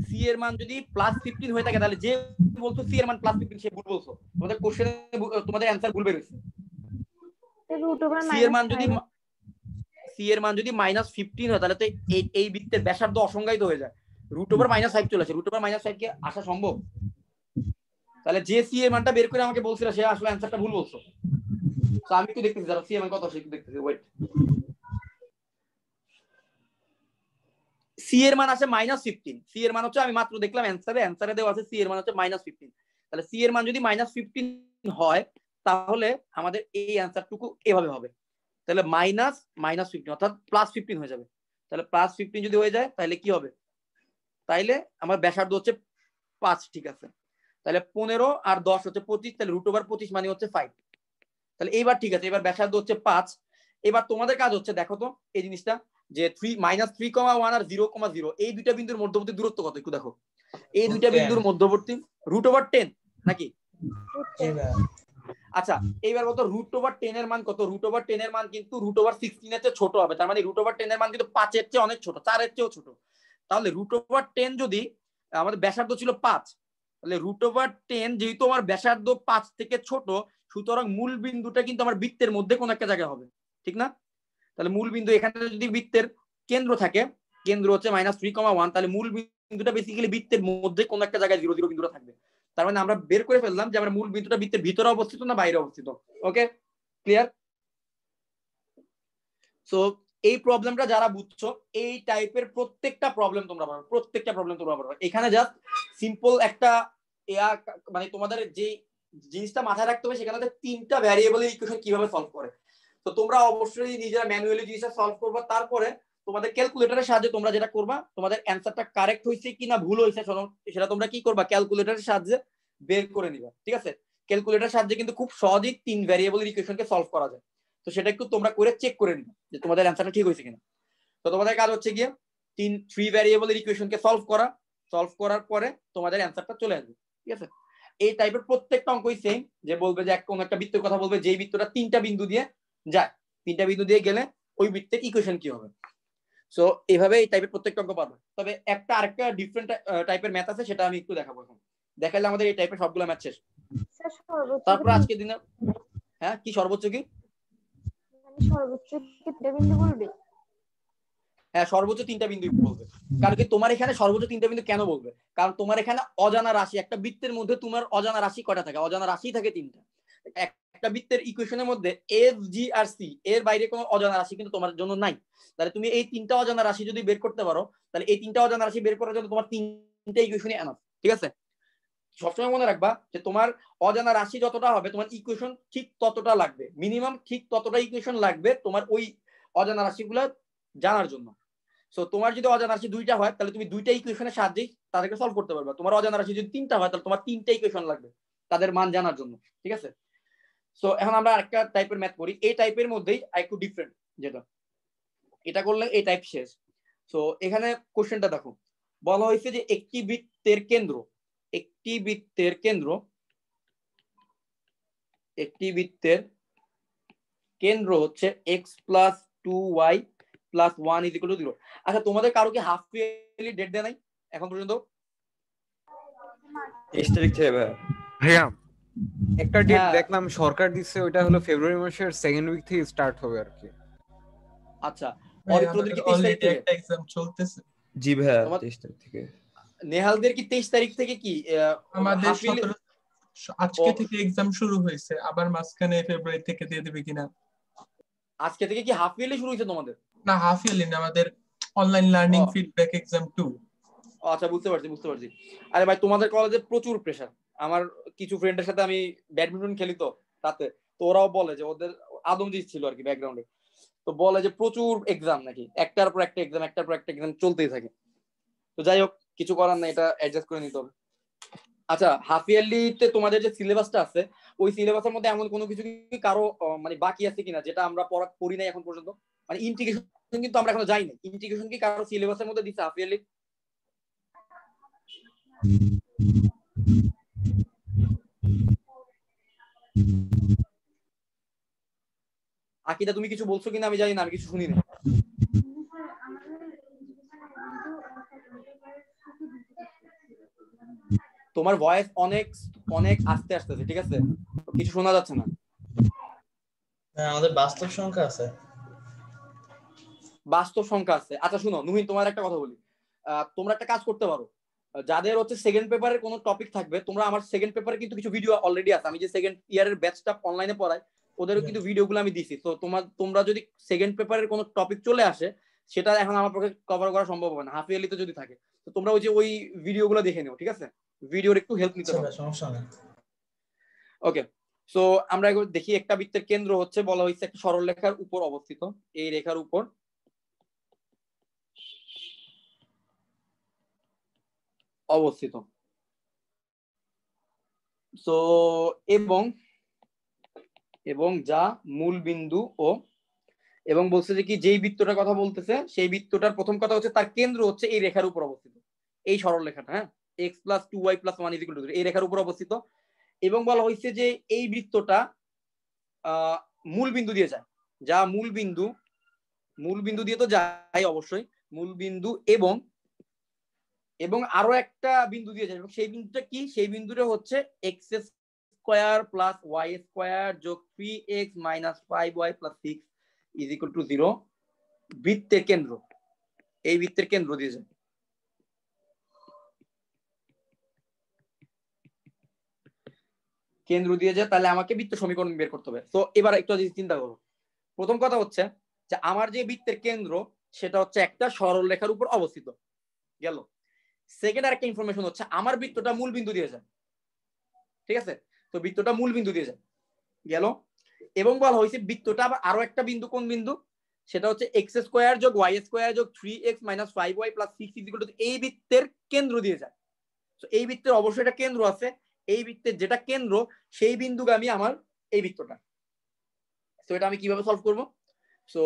সি এর মান যদি +15 হয়ে থাকে তাহলে যে বলতো সি এর মান +15 সে ভুল বলছো। তোমাদের কোশ্চেনে তোমাদের অ্যানসার ভুল বের হইছে। সি এর মান যদি -15 হয় তাহলে তো এই বৃত্তের ব্যাসার্ধ অসংজ্ঞায়িত হয়ে যায়। √5 চলে আসে। √5 কি আসা সম্ভব? তাহলে যে সি এর মানটা বের করে আমাকে বলছিল সে আসলে অ্যানসারটা ভুল বলছো। তো আমি একটু দেখতেছি দাঁড়াও, সি এর মান কত আসে একটু দেখতেছি, ওয়েট। সি এর মান আসে -15। সি এর মান হচ্ছে, আমি মাত্র দেখলাম অ্যানসারে দেওয়া আছে সি এর মান হচ্ছে -15। তাহলে সি এর মান যদি -15 হয় তাহলে আমাদের এই অ্যানসারটুকু এভাবে হবে। তাহলে -15 অর্থাৎ +15 হয়ে যাবে। তাহলে +15 যদি হয়ে যায় তাহলে কি হবে? তাইলে আমার ব্যাসার্ধ হচ্ছে 5, ঠিক আছে। তাহলে 15 আর 10 হচ্ছে 25, তাহলে √25 মানে হচ্ছে 5। তাহলে এইবার ঠিক আছে, এবার ব্যাসার্ধ হচ্ছে 5। এবার তোমাদের কাজ হচ্ছে দেখো তো এই জিনিসটা যে -3,1 আর 0,0 এই দুইটা বিন্দুর মধ্যবর্তী দূরত্ব কত একটু দেখো। এই দুইটা বিন্দুর মধ্যবর্তী √10 নাকি? জি ভাইয়া। আচ্ছা এইবার কত? √10 এর মান কত? √10 এর মান কিন্তু √16 এর চেয়ে ছোট হবে। তার মানে √10 এর মান কিন্তু 5 এর চেয়ে অনেক ছোট, 4 এর চেয়েও ছোট। তাহলে √10 যদি আমাদের ব্যাসার্ধ ছিল 5, তাহলে √10 যেহেতু আমার ব্যাসার্ধ 5 থেকে ছোট, সুতরাং মূল বিন্দুটা কিন্তু আমার বৃত্তের মধ্যে কোন একটা জায়গায় হবে, ঠিক না? তাহলে মূল বিন্দু এখানে যদি বৃত্তের কেন্দ্র থাকে, কেন্দ্র হচ্ছে -3,1, তাহলে মূল বিন্দুটা বেসিক্যালি বৃত্তের মধ্যে কোন একটা জায়গায় 0, 0 বিন্দুটা থাকবে। তার মানে আমরা বের করে ফেললাম যে আমার মূল বিন্দুটা বৃত্তের ভিতরে অবস্থিত না বাইরে অবস্থিত। ওকে, ক্লিয়ার? সো এই প্রবলেমটা যারা বুঝছো, এই টাইপের প্রত্যেকটা প্রবলেম তোমরা পারবে। এখানে জাস্ট সিম্পল একটা মানে তোমাদের যে জিনিসটা মাথায় রাখতে হবে সেখানে 3টা ভ্যারিয়েবলের ইকুয়েশন কিভাবে সলভ করে। তো তোমরা অবশ্যই নিজেরা ম্যানুয়ালি জিনিসটা সলভ করবা, তারপরে তোমাদের ক্যালকুলেটরের সাহায্যে তোমরা যেটা করবা, তোমাদের অ্যানসারটা কারেক্ট হয়েছে কিনা ভুল হয়েছে সেটা তোমরা কি করবা, ক্যালকুলেটরের সাহায্যে বের করে নিবা, ঠিক আছে? ক্যালকুলেটরের সাহায্যে কিন্তু খুব সহজেই 3 ভ্যারিয়েবলের ইকুয়েশনকে সলভ করা যায়। তো সেটা একটু তোমরা করে চেক করে নিবা যে তোমাদের অ্যানসারটা ঠিক হয়েছে কিনা। তো তোমাদের কাজ হচ্ছে গিয়ে 3 ভ্যারিয়েবলের ইকুয়েশনকে সলভ করার পরে তোমাদের অ্যানসারটা চলে আসবে, ঠিক আছে? এই টাইপের প্রত্যেকটা অঙ্কই সেম, যে বলবে যে কোন একটা বৃত্তের কথা বলবে যেই বৃত্তটা 3টা বিন্দু দিয়ে যায়, 3টা বিন্দু দিয়ে গেলে ওই বৃত্তের ইকুয়েশন কি হবে। সো এইভাবে এই টাইপের প্রত্যেকটা অঙ্ক পারবে। তবে আরেকটা ডিফারেন্ট টাইপের ম্যাথ আছে, সেটা আমি একটু দেখাবো এখন। দেখালে আমাদের এই টাইপের সবগুলো ম্যাথ শেষ। স্যার সর্বোচ্চ তারপর আজকের দিনে হ্যাঁ কি সর্বোচ্চ কি? সর্বোচ্চ কি 3 বিন্দু বলবে? হ্যাঁ সর্বোচ্চ 3টা বিন্দুই বলবে। কারণ কি তোমার এখানে সর্বোচ্চ 3টা বিন্দু কেন বলবে? কারণ তোমার এখানে অজানা রাশি, একটা বৃত্তের মধ্যে তোমার অজানা রাশি কয়টা থাকে? অজানা রাশি থাকে 3টা। একটা বৃত্তের ইকুয়েশনের মধ্যে এফ, জি আর সি এর বাইরে কোনো অজানা রাশি কিন্তু তোমার জন্য নাই। তাহলে তুমি এই 3টা অজানা রাশি যদি বের করতে পারো, তাহলে এই 3টা অজানা রাশি বের করার জন্য তোমার 3টা ইকুয়েশনই এনাফ, ঠিক আছে? সবসময় মনে রাখবা যে তোমার অজানা রাশি যতটা হবে তোমার ইকুয়েশন ঠিক ততটা লাগবে, মিনিমাম ঠিক ততটা ইকুয়েশন লাগবে তোমার ওই অজানা রাশিগুলো জানার জন্য। সো তোমার যদি অজানা রাশি দুইটা হয় তাহলে তুমি দুইটা ইকুয়েশনের সাহায্যে তাদেরকে সলভ করতে পারবে। তোমার অজানা রাশি যদি তিনটা হয় তাহলে তোমার তিনটা ইকুয়েশন লাগবে তাদের মান জানার জন্য, ঠিক আছে? সো এখন আমরা আরেকটা টাইপের ম্যাথ করি, এই টাইপের মধ্যেই একটু ডিফারেন্ট, যেটা এটা করলে এই টাইপ শেষ। সো এখানে কোশ্চেনটা দেখো, বলা হয়েছে যে একটি বৃত্তের কেন্দ্র হচ্ছে x plus 2y plus 1 is equal to 0। আচ্ছা তোমাদের কারো কি হাফ ইয়ারলি ডেট দেয় নাই এখন পর্যন্ত? 23 তারিখ থেকে ভাই। ভাইয়া একটা ডেট হ্যাঁ। দেখলাম সরকার দিচ্ছে, ওইটা হলো ফেব্রুয়ারি মাসের সেকেন্ড উইক থেকে স্টার্ট হবে আর কি। আচ্ছা ভাই, অরিত্রদের কি 23 তারিখ অলরেডি থেকে? একটা এক্সাম চলতেছে। জি ভাইয়া, তোমার- 23 তারিখ থেকে। নেহালদের কি 23 তারিখ থেকে কি আমাদের half yearly- আজকে ও। থেকে এক্সাম শুরু হয়েছে, আবার মাঝখানে ফেব্রুয়ারি থেকে দিয়ে দেবে কিনা। আজকে থেকে কি হাফ ইয়ারলি শুরু হয়েছে তোমাদের? না, হাফ ইয়ারলি না, আমাদের অনলাইন লার্নিং ও। Feedback exam 2। আচ্ছা বুঝতে পারছি। আরে ভাই তোমাদের কলেজে প্রচুর প্রেসার। আমার কিছু ফ্রেন্ডের সাথে আমি ব্যাডমিন্টন খেলি, তো তাতে তো ওরাও বলে যে ওদের আদমজি ছিল আর কি ব্যাকগ্রাউন্ডে, তো বলে যে প্রচুর এক্সাম নাকি, একটার পর একটা এক্সাম চলতেই থাকে। তো যাই হোক, কিছু করার নাই, এটা অ্যাডজাস্ট করে নিতে হবে। আচ্ছা হাফ ইয়ারলিতে তোমাদের যে সিলেবাসটা আছে, ওই সিলেবাসের মধ্যে এমন কোনো কিছু কি কারো মানে বাকি আছে কিনা যেটা আমরা পড়ি নাই এখন পর্যন্ত? মানে ইন্টিগ্রেশন কিন্তু আমরা এখনো যাই নাই, ইন্টিগ্রেশন কি কারো সিলেবাসের মধ্যে দিচ্ছে হাফ ইয়ারলি? আকিদা তুমি কিছু বলছো কিনা আমি জানি না, আমি কিছু শুনি না। তোমার ভয়েস অনেক আস্তে আসতেছে, ঠিক আছে? কিছু শোনা যাচ্ছে না। হ্যাঁ, আমাদের বাস্তব সংখ্যা আছে। বাস্তব সংখ্যা আছে? আচ্ছা শুনো নুহিন, তোমার একটা কথা বলি, তোমরা একটা কাজ করতে পারো, যাদের হচ্ছে সেকেন্ড পেপারের কোনো টপিক থাকবে, তোমরা আমার সেকেন্ড পেপারে কিন্তু কিছু ভিডিও অলরেডি আছে, আমি যে সেকেন্ড ইয়ারের ব্যাচটা অনলাইনে পড়াই ওদেরও কিন্তু ভিডিওগুলো আমি দিছি। তো তোমরা যদি সেকেন্ড পেপারের কোনো টপিক চলে আসে, সেটা এখন আমার পক্ষে কভার করা সম্ভব হবে না হাফ ইয়ারলিতে যদি থাকে, তো তোমরা ওই ভিডিওগুলো দেখে নিও, ঠিক আছে? ভিডিওর একটু হেল্প নিতে আচ্ছা হবে। ভাই, সমস্যা নেই। ওকে, সো আমরা একবার দেখি, একটা বৃত্তের কেন্দ্র হচ্ছে বলা হয়েছে একটা সরল রেখার উপর অবস্থিত, এই রেখার উপর অবস্থিত। সো এবং যা মূল বিন্দু এবং বলছে যে কি যেই বৃত্তটার কথা বলতেছে সেই বৃত্তটার প্রথম কথা হচ্ছে তার কেন্দ্র হচ্ছে এই রেখার উপর অবস্থিত, এই সরল রেখাটা, হ্যাঁ, x plus 2y plus 1 is equal to 0, এই রেখার উপর অবস্থিত। এবং বলা হয়েছে যে এই বৃত্তটা মূল বিন্দু দিয়ে যায়, যা মূল বিন্দু দিয়ে তো যায় অবশ্যই, মূল বিন্দু এবং আরো একটা বিন্দু দিয়ে যায়, এবং সেই বিন্দুটা কি? সেই বিন্দুটা হচ্ছে x square plus y square যোগ 3x minus 5y plus 6 is equal to 0 বৃত্তের কেন্দ্র, এই বৃত্তের কেন্দ্র দিয়ে যায়। তাহলে আমাকে বৃত্ত সমীকরণ বের করতে হবে। তো এবার একটু চিন্তা করো, প্রথম কথা হচ্ছে যে আমার যে বৃত্তের কেন্দ্র সেটা হচ্ছে একটা সরল রেখার উপর অবস্থিত গেল। সেকেন্ড আরেকটা ইনফরমেশন হচ্ছে আমার বৃত্তটা মূল বিন্দু দিয়ে যায়, ঠিক আছে? তো বৃত্তটা মূল বিন্দু দিয়ে যায় গেল। এবং বলা হয়েছে বৃত্তটা আবার আরো একটা বিন্দু, কোন বিন্দু? সেটা হচ্ছে x স্কয়ার যোগ y স্কয়ার যোগ 3x minus 5y plus 6 is equal two এই বৃত্তের কেন্দ্র দিয়ে যায়। তো এই বৃত্তের অবশ্যই একটা কেন্দ্র আছে, এই বৃত্তের যেটা কেন্দ্র সেই বিন্দুগামী আমার এই বৃত্তটা। তো এটা আমি কিভাবে সলভ করব? সো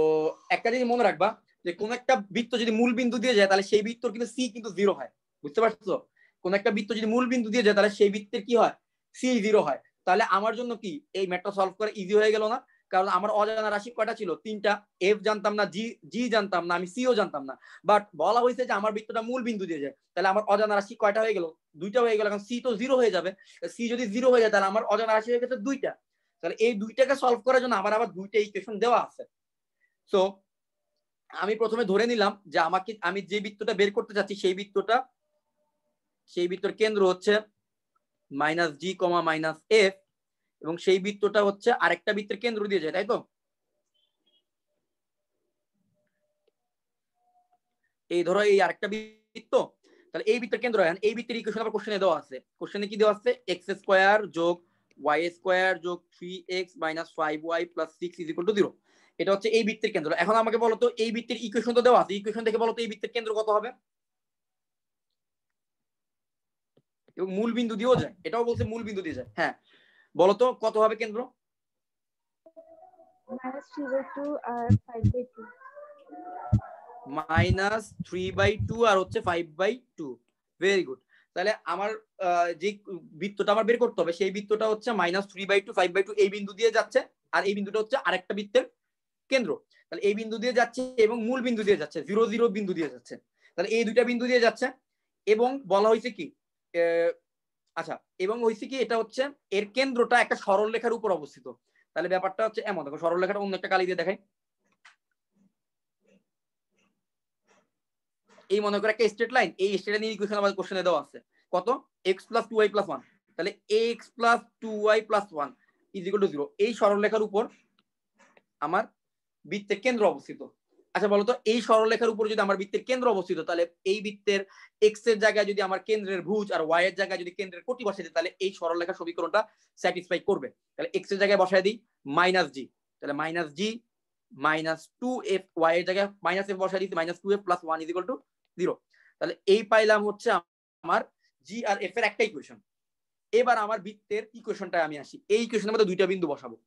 একটা জিনিস মনে রাখবা, যে কোন একটা বৃত্ত যদি মূল বিন্দু দিয়ে যায় তাহলে সেই বৃত্তর কিন্তু সি কিন্তু 0 হয়, বুঝতে পারছো? কোন একটা বৃত্ত যদি মূল বিন্দু দিয়ে যায় তাহলে সেই বৃত্তের কি হয়? সি 0 হয়। তাহলে আমার জন্য কি এই ম্যাথটা সলভ করা ইজি হয়ে গেল না? কারণ আমার অজানা রাশি কয়টা ছিল? 3টা। এফ জানতাম না, জি জানতাম না, আমি সিও জানতাম না, বাট বলা হয়েছে যে আমার বৃত্তটা মূল বিন্দু দিয়ে যায়, তাহলে আমার অজানা রাশি কয়টা হয়ে গেল? 2টা হয়ে গেল। এখন সি তো 0 হয়ে যাবে, সি যদি 0 হয়ে যায় তাহলে আমার অজানা রাশি হয়ে গেছে 2টা। তাহলে এই 2টাকে সলভ করার জন্য আবার 2টা ইকুয়েশন দেওয়া আছে। সো আমি প্রথমে ধরে নিলাম যে আমি যে বৃত্তটা বের করতে চাচ্ছি সেই বৃত্তর কেন্দ্র হচ্ছে মাইনাস জি কমা মাইনাস এফ, এবং সেই বৃত্তটা হচ্ছে আরেকটা বৃত্তের কেন্দ্র দিয়ে যায়, তাই তো? এই ধরো এই আরেকটা বৃত্ত, তাহলে এই বৃত্তের কেন্দ্র, এই বৃত্তের ইকুয়েশন আবার কোশ্চেনে দেওয়া আছে। কোশ্চেনে কি দেওয়া আছে? x স্কয়ার যোগ y স্কয়ার যোগ 3x minus 5y plus 6 is equal to 0। এটা হচ্ছে এই বৃত্তের কেন্দ্র। এখন আমাকে বলো তো এই বৃত্তের ইকুয়েশন তো দেওয়া আছে, ইকুয়েশন থেকে বলো তো এই বৃত্তের কেন্দ্র কত হবে, এবং মূল বিন্দু দিয়েও যায়, এটাও বলছে মূল বিন্দু দিয়ে যায়। হ্যাঁ বলো তো কত হবে কেন্দ্র? -3/2 আর 5/2। -3/2 আর হচ্ছে 5/2। Very good. তাহলে আমার যে বৃত্তটা আমার বের করতে হবে সেই বৃত্তটা হচ্ছে -3/2 5/2 এই বিন্দু দিয়ে যাচ্ছে, আর এই বিন্দুটা হচ্ছে আরেকটা বৃত্তের কেন্দ্র। তাহলে এই বিন্দু দিয়ে যাচ্ছে এবং মূল বিন্দু দিয়ে যাচ্ছে, 0 0 বিন্দু দিয়ে যাচ্ছে। তাহলে এই দুইটা বিন্দু দিয়ে যাচ্ছে এবং বলা হয়েছে কি আচ্ছা, এবং হয়েছে কি এটা হচ্ছে এর কেন্দ্রটা একটা সরল রেখার উপর অবস্থিত। তাহলে ব্যাপারটা হচ্ছে এমন, দেখো সরল রেখাটা অন্য একটা কালি দিয়ে দেখাই। এই মনে করে একটা স্ট্রেট লাইন, এই স্ট্রেট লাইনের ইকুয়েশন আমাদের কোশ্চেনে দেওয়া আছে কত, x + 2y + 1। তাহলে x + 2y + 1 = 0। এই সরল রেখার উপর আমার বৃত্তের কেন্দ্র অবস্থিত। আচ্ছা বলো তো এই সরল রেখার উপর যদি আমার বৃত্তের কেন্দ্র অবস্থিত, তাহলে এই বৃত্তের x এর জায়গায় যদি আমার কেন্দ্রের ভুজ আর y এর জায়গায় যদি কেন্দ্রের কোটি বসাই দিই, তাহলে এই সরল রেখার সমীকরণটা স্যাটিসফাই করবে। তাহলে x এর জায়গায় বসাই দিই -g, তাহলে -g -2f, y এর জায়গায় -f বসাই দিই -2f + 1 = 0। তাহলে এই পাইলাম হচ্ছে আমার g আর f এর একটা ইকুয়েশন। এবার আমার বৃত্তের ইকুয়েশনটা আমি আসি, এই ইকুয়েশনের মধ্যে দুইটা বিন্দু বসাবো।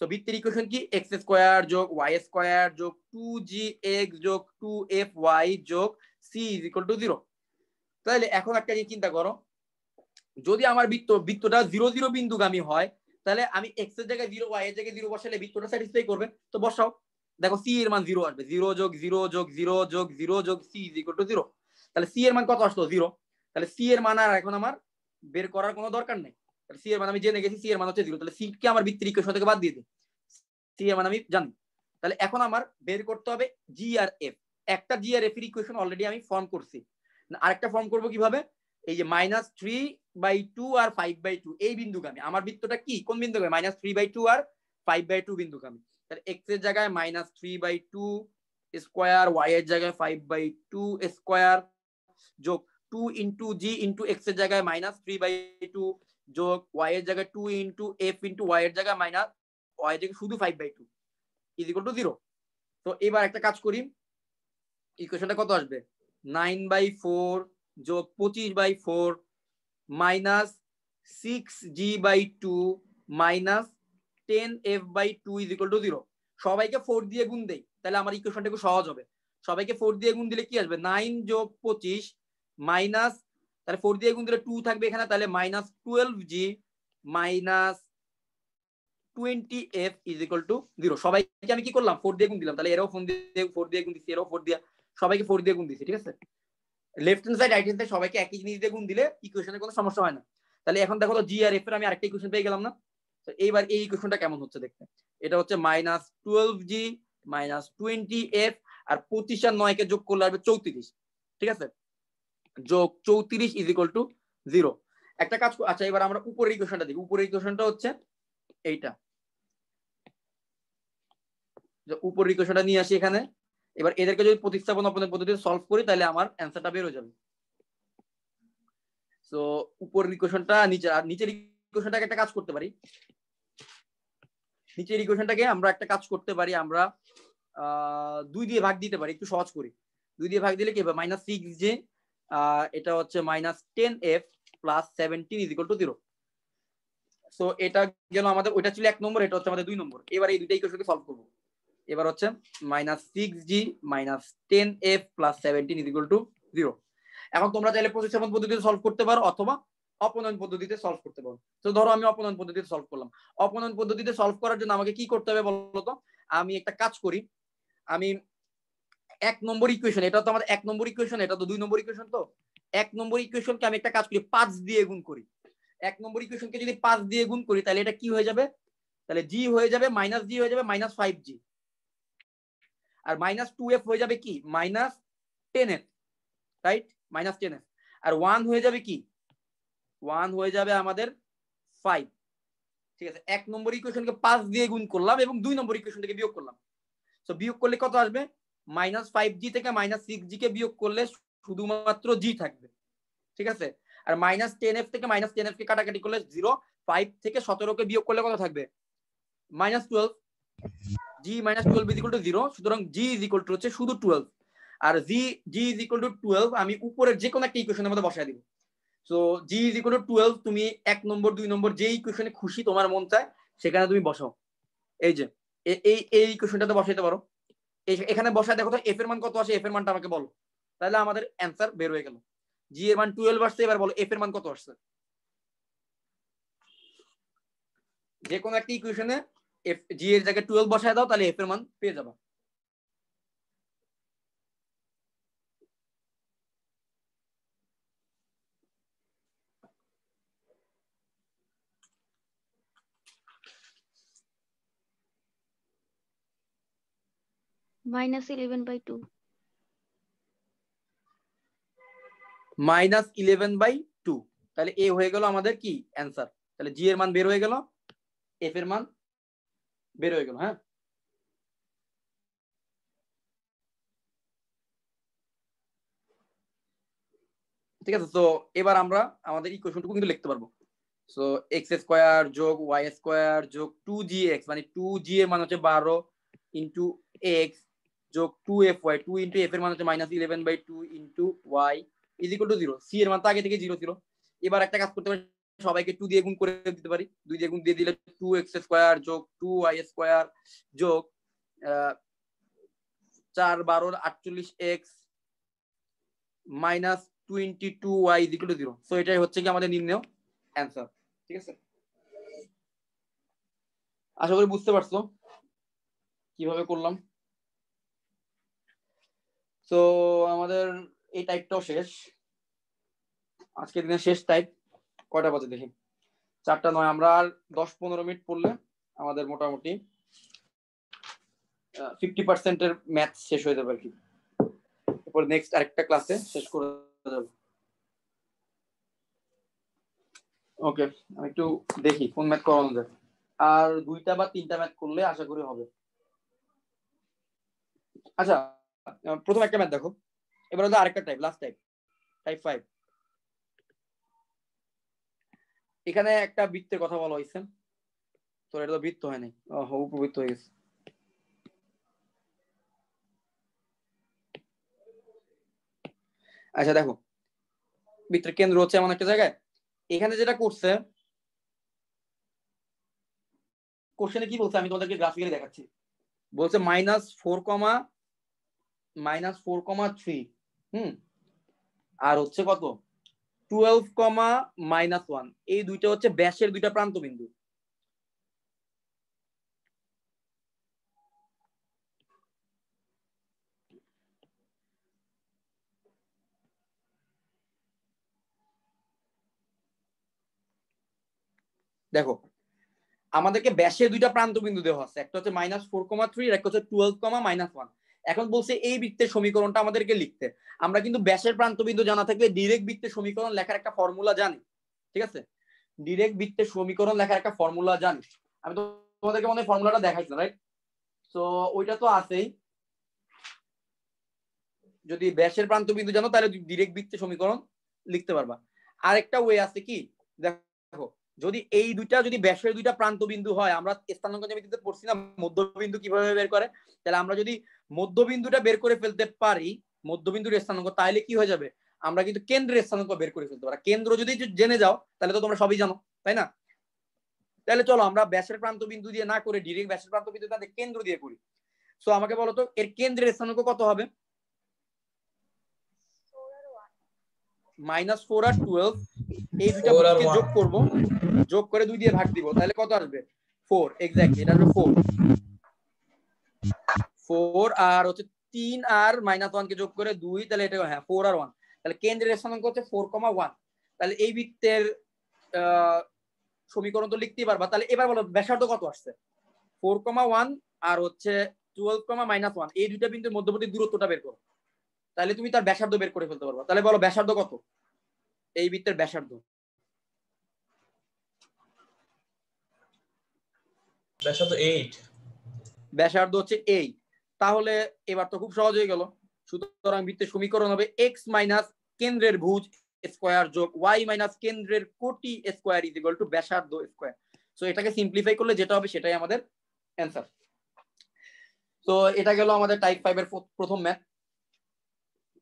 তো বৃত্তের ইকুয়েশন কি, x স্কয়ার যোগ y স্কয়ার যোগ 2gx যোগ 2fy যোগ c = 0। তাহলে এখন একটা জিনিস চিন্তা করো, যদি আমার বৃত্তটা 0 0 বিন্দুগামী হয়, তাহলে আমি x এর জায়গায় 0 y এর জায়গায় 0 বসালে বৃত্তটা স্যাটিসফাই করবে। তো বসাও, দেখো c এর মান 0 আসবে, 0 যোগ 0 যোগ 0 যোগ 0 যোগ c = 0। তাহলে c এর মান কত আসলো, 0। তাহলে c এর মান আর এখন আমার বের করার কোনো দরকার নেই, তাহলে c এর মান আমি জেনে গেছি, c এর মান হচ্ছে 0। তাহলে c কে আমার বৃত্তের ইকুয়েশন থেকে বাদ দিয়ে দিই, c এর মান আমি জানি। তাহলে এখন আমার বের করতে হবে g আর f। একটা g আর f এর ইকুয়েশন অলরেডি আমি ফর্ম করছি, আরেকটা ফর্ম করব কিভাবে, এই যে -3/2 আর 5/2 এই বিন্দুগামী। আমার বৃত্তটা কি কোন বিন্দুগামী, -3/2 আর 5/2 বিন্দুগামী। তাহলে x এর জায়গায় -3/2 স্কয়ার, y এর জায়গায় 5/2 স্কয়ার যোগ 2 * g * x এর জায়গায় -3/2 যোগ y এর জায়গায় 2 * f * y এর জায়গায় y এর জায়গায় শুধু 5/2 = 0। তো এবার একটা কাজ করি, ইকুয়েশনটা কত আসবে, 9/4 যোগ 25/4 -6g/2 -10f/2 = 0। সবাইকে 4 দিয়ে গুণ দেই, তাহলে আমার ইকুয়েশনটা একটু সহজ হবে। সবাইকে 4 দিয়ে গুণ দিলে কি আসবে, 9 যোগ 25 মাইনাস, তাহলে 4 দিয়ে গুণ দিলে 2 থাকবে এখানে, তাহলে -12g -20f = 0। সবাইকে আমি কি করলাম, 4 দিয়ে গুণ দিলাম, তাহলে এরাও 4 দিয়ে গুণ দিচ্ছি, এরাও 4 দিয়ে, সবাইকে 4 দিয়ে গুণ দিচ্ছি, ঠিক আছে। Left hand side right hand side সবাইকে একই জিনিস দিয়ে গুণ দিলে ইকুয়েশনে কোনো সমস্যা হয় না। তাহলে এখন দেখো তো জি আর এফ এর আমি আরেকটা ইকুয়েশন পেয়ে গেলাম না। তো এইবার এই ইকুয়েশনটা কেমন হচ্ছে দেখতে, এটা হচ্ছে -12g -20f আর 25 আর 9 কে যোগ করলে আসবে 34, ঠিক আছে, যোগ 34 = 0। একটা কাজ, আচ্ছা এবার আমরা উপরের ইকুয়েশনটা দেখি। উপরের ইকুয়েশনটা হচ্ছে এইটা, যে উপরের ইকুয়েশনটা নিয়ে আসি এখানে। এবার এদেরকে যদি প্রতিস্থাপন অপনের পদ্ধতিতে সলভ করি, তাহলে আমার অ্যান্সারটা বের হয়ে যাবে। সো উপরের ইকুয়েশনটা নিচের ইকুয়েশনটাকে একটা কাজ করতে পারি, নিচের ইকুয়েশনটাকে আমরা একটা কাজ করতে পারি, আমরা 2 দিয়ে ভাগ দিতে পারি, একটু সহজ করি। 2 দিয়ে ভাগ দিলে কি হবে, -6j, এটা হচ্ছে -10f + 17 = 0। সো এটা গেল আমাদের, ওইটা ছিল 1 নম্বর, এটা হচ্ছে আমাদের 2 নম্বর। এবার এই দুইটা ইকুয়েশনকে সলভ করব। এবার হচ্ছে -6g -10f + 17 = 0। এখন তোমরা চাইলে প্রতিস্থাপন পদ্ধতিতে সলভ করতে পারো অথবা অপনয়ন পদ্ধতিতে সলভ করতে পারো। তো ধরো আমি অপনয়ন পদ্ধতিতে সলভ করলাম। অপনয়ন পদ্ধতিতে সলভ করার জন্য আমাকে কি করতে হবে বলতো, আমি একটা কাজ করি, আমি 1 নম্বর ইকুয়েশন, এটা তো আমাদের 1 নম্বর ইকুয়েশন, এটা তো 2 নম্বর ইকুয়েশন, তো 1 নম্বর ইকুয়েশনকে আমি একটা কাজ করি 5 দিয়ে গুণ করি। 1 নম্বর ইকুয়েশনকে যদি 5 দিয়ে গুণ করি, তাহলে এটা কি হয়ে যাবে, তাহলে g হয়ে যাবে -g হয়ে যাবে -5g, আর -2f হয়ে যাবে কি -10f, রাইট, -10f, আর 1 হয়ে যাবে কি, 1 হয়ে যাবে আমাদের 5, ঠিক আছে। 1 নম্বর ইকুয়েশনকে 5 দিয়ে গুণ করলাম এবং 2 নম্বর ইকুয়েশন থেকে বিয়োগ করলাম। সো বিয়োগ করলে কত আসবে, -5g থেকে -6g কে বিয়োগ করলে শুধুমাত্র g থাকবে, ঠিক আছে। আর -10f থেকে -10f কে কাটাকাটি করলে 0, 5 থেকে 17 কে বিয়োগ করলে কত থাকবে? -12। g - 12 = 0, সুতরাং g হচ্ছে শুধু 12। আর g is equal to 12 আমি উপরের যে কোনো একটা ইকুয়েশনের মধ্যে বসায় দিব। So g is equal to 12 তুমি 1 নম্বর 2 নম্বর যে ইকুয়েশনে খুশি তোমার মন চায় সেখানে তুমি বসাও। এই যে এই ইকুয়েশনটাতে বসাইতে পারো। এখানে বসায় দেখো তো f এর মান কত আসে, f এর মানটা আমাকে বলো, তাহলে আমাদের অ্যানসার বের হয়ে গেল। g এর মান 12 আসছে, এবার বলো f এর মান কত আসছে। যে কোনো একটা ইকুয়েশনে f g এর জায়গায় 12 বসায় দাও, তাহলে f এর মান পেয়ে যাবে। -11/2 -11/2, তাহলে এ হয়ে গেল আমাদের কি অ্যানসার। তাহলে জি এর মান বের হয়ে গেল, এফ এর মান বের হয়ে গেল। হ্যাঁ, ঠিক আছে। তো এবার আমরা আমাদের ইকুয়েশনটুকু কিন্তু লিখতে পারবো। সো x² যোগ y² যোগ 2gx, মানে 2g এর মান হচ্ছে 12 ইন্টু x যোগ 2fy, 2 ইন্টু f এর মান হচ্ছে -11/2 into y is equal to 0। c এর মান তো আগে থেকে 0 ছিল। এবার একটা কাজ করতে পারি, সবাইকে 2 দিয়ে গুণ করে দিতে পারি। 2 দিয়ে গুণ দিয়ে দিলে 2x² যোগ 2y² যোগ 4 12 48x minus 22y is equal to 0। So এটাই হচ্ছে কি আমাদের নির্ণয় অ্যানসার। ঠিক আছে, আশা করি বুঝতে পারছো কিভাবে করলাম। তো আমাদের এই টাইপটাও শেষ, আজকের দিনের শেষ টাইপ। কয়টা বাজে দেখি, 4:09। আমরা আর 10-15 মিনিট পড়লে আমাদের মোটামুটি 50% এর ম্যাথ শেষ হয়ে যাবে আর কি। এরপর নেক্সট আরেকটা ক্লাসে শেষ করে দেব। ওকে, আমি একটু দেখি কোন ম্যাথ করানো যায়। আর 2টা বা 3টা ম্যাথ করলে আশা করি হবে। আচ্ছা, প্রথম একটা ম্যাথ দেখো, এবার হলো আরেকটা টাইপ, লাস্ট টাইপ, টাইপ 5। এখানে একটা বৃত্তের কথা বলা হয়েছে, তো এটা তো বৃত্ত হয় নাই, উপবৃত্ত হয়ে গেছে। আচ্ছা দেখো, বৃত্তের কেন্দ্র হচ্ছে এমন একটা জায়গায়। এখানে যেটা করছে, কোশ্চেনে কি বলছে আমি তোমাদেরকে গ্রাফিক্যালি দেখাচ্ছি। বলছে -4,3 আর হচ্ছে কত 12,-1, এই দুইটা হচ্ছে ব্যাসের দুইটা প্রান্ত বিন্দু। দেখো আমাদেরকে ব্যাসের দুইটা প্রান্ত বিন্দু দেওয়া আছে, একটা হচ্ছে -4,3 আর একটা হচ্ছে 12,-1। এখন বলছে এই বৃত্তের সমীকরণটা আমাদেরকে লিখতে। আমরা কিন্তু ব্যাসের প্রান্ত বিন্দু জানা থাকলে ডিরেক্ট বৃত্তের সমীকরণ লেখার একটা ফর্মুলা জানি। ঠিক আছে, ডিরেক্ট বৃত্তের সমীকরণ লেখার একটা ফর্মুলা জানি। আমি তো তোমাদেরকে মনে হয় ফর্মুলাটা দেখাইছি, রাইট? সো ওইটা তো আছেই। যদি ব্যাসের প্রান্ত বিন্দু জানো তাহলে ডিরেক্ট বৃত্তের সমীকরণ লিখতে পারবা। আরেকটা ওয়ে আছে কি, দেখো যদি এই দুইটা যদি ব্যাসের দুইটা প্রান্ত বিন্দু হয়, আমরা স্থানাঙ্ক জ্যামিতিতে পড়ছি না মধ্যবিন্দু কিভাবে বের করে, তাহলে আমরা যদি মধ্যবিন্দুটা বের করে ফেলতে পারি, মধ্যবিন্দুর স্থানাঙ্ক, তাহলে কি হয়ে যাবে, আমরা কিন্তু কেন্দ্রের স্থানাঙ্ক বের করে ফেলতে পারি। কেন্দ্র যদি জেনে যাও তাহলে তো তোমরা সবই জানো, তাই না? তাহলে চলো আমরা ব্যাসের প্রান্ত বিন্দু দিয়ে না করে ডিরেক্ট ব্যাসের প্রান্ত বিন্দু তাদের কেন্দ্র দিয়ে করি। সো আমাকে বলো তো এর কেন্দ্রের স্থানাঙ্ক কত হবে? -4 আর 12, এই দুইটা ভুজকে যোগ করব, যোগ করে 2 দিয়ে ভাগ দিব, তাহলে কত আসবে? 4। এক্স্যাক্টলি এটা আসবে 4 আর হচ্ছে 3 আর -1 কে যোগ করে 2, তাহলে এটা হ্যাঁ 4 আর 1। তাহলে কেন্দ্রের স্থানাঙ্ক হচ্ছে 4,1। তাহলে এই বৃত্তের সমীকরণ তো লিখতেই পারবা। তাহলে এবার বলো ব্যাসার্ধ কত আসছে? 4,1 আর হচ্ছে 12,-1, এই দুইটা বিন্দুর মধ্যবর্তী দূরত্বটা বের করো, তাহলে তুমি তার ব্যাসার্ধ বের করে ফেলতে পারবা। তাহলে বলো ব্যাসার্ধ কত, এই বৃত্তের ব্যাসার্ধ? ব্যাসার্ধ 8। ব্যাসার্ধ হচ্ছে 8। তাহলে এবার তো খুব সহজ হয়ে গেল। সুতরাং বৃত্তের সমীকরণ হবে x মাইনাস কেন্দ্রের ভুজ স্কোয়ার যোগ ওয়াই মাইনাস কেন্দ্রের কোটি স্কোয়ার ইজ ইকুয়াল টু ব্যাসার্ধ স্কোয়ার। সো এটাকে সিম্পলিফাই করলে যেটা হবে সেটাই আমাদের অ্যান্সার। তো এটা গেল আমাদের টাইপ 5 এর প্রথম ম্যাথ।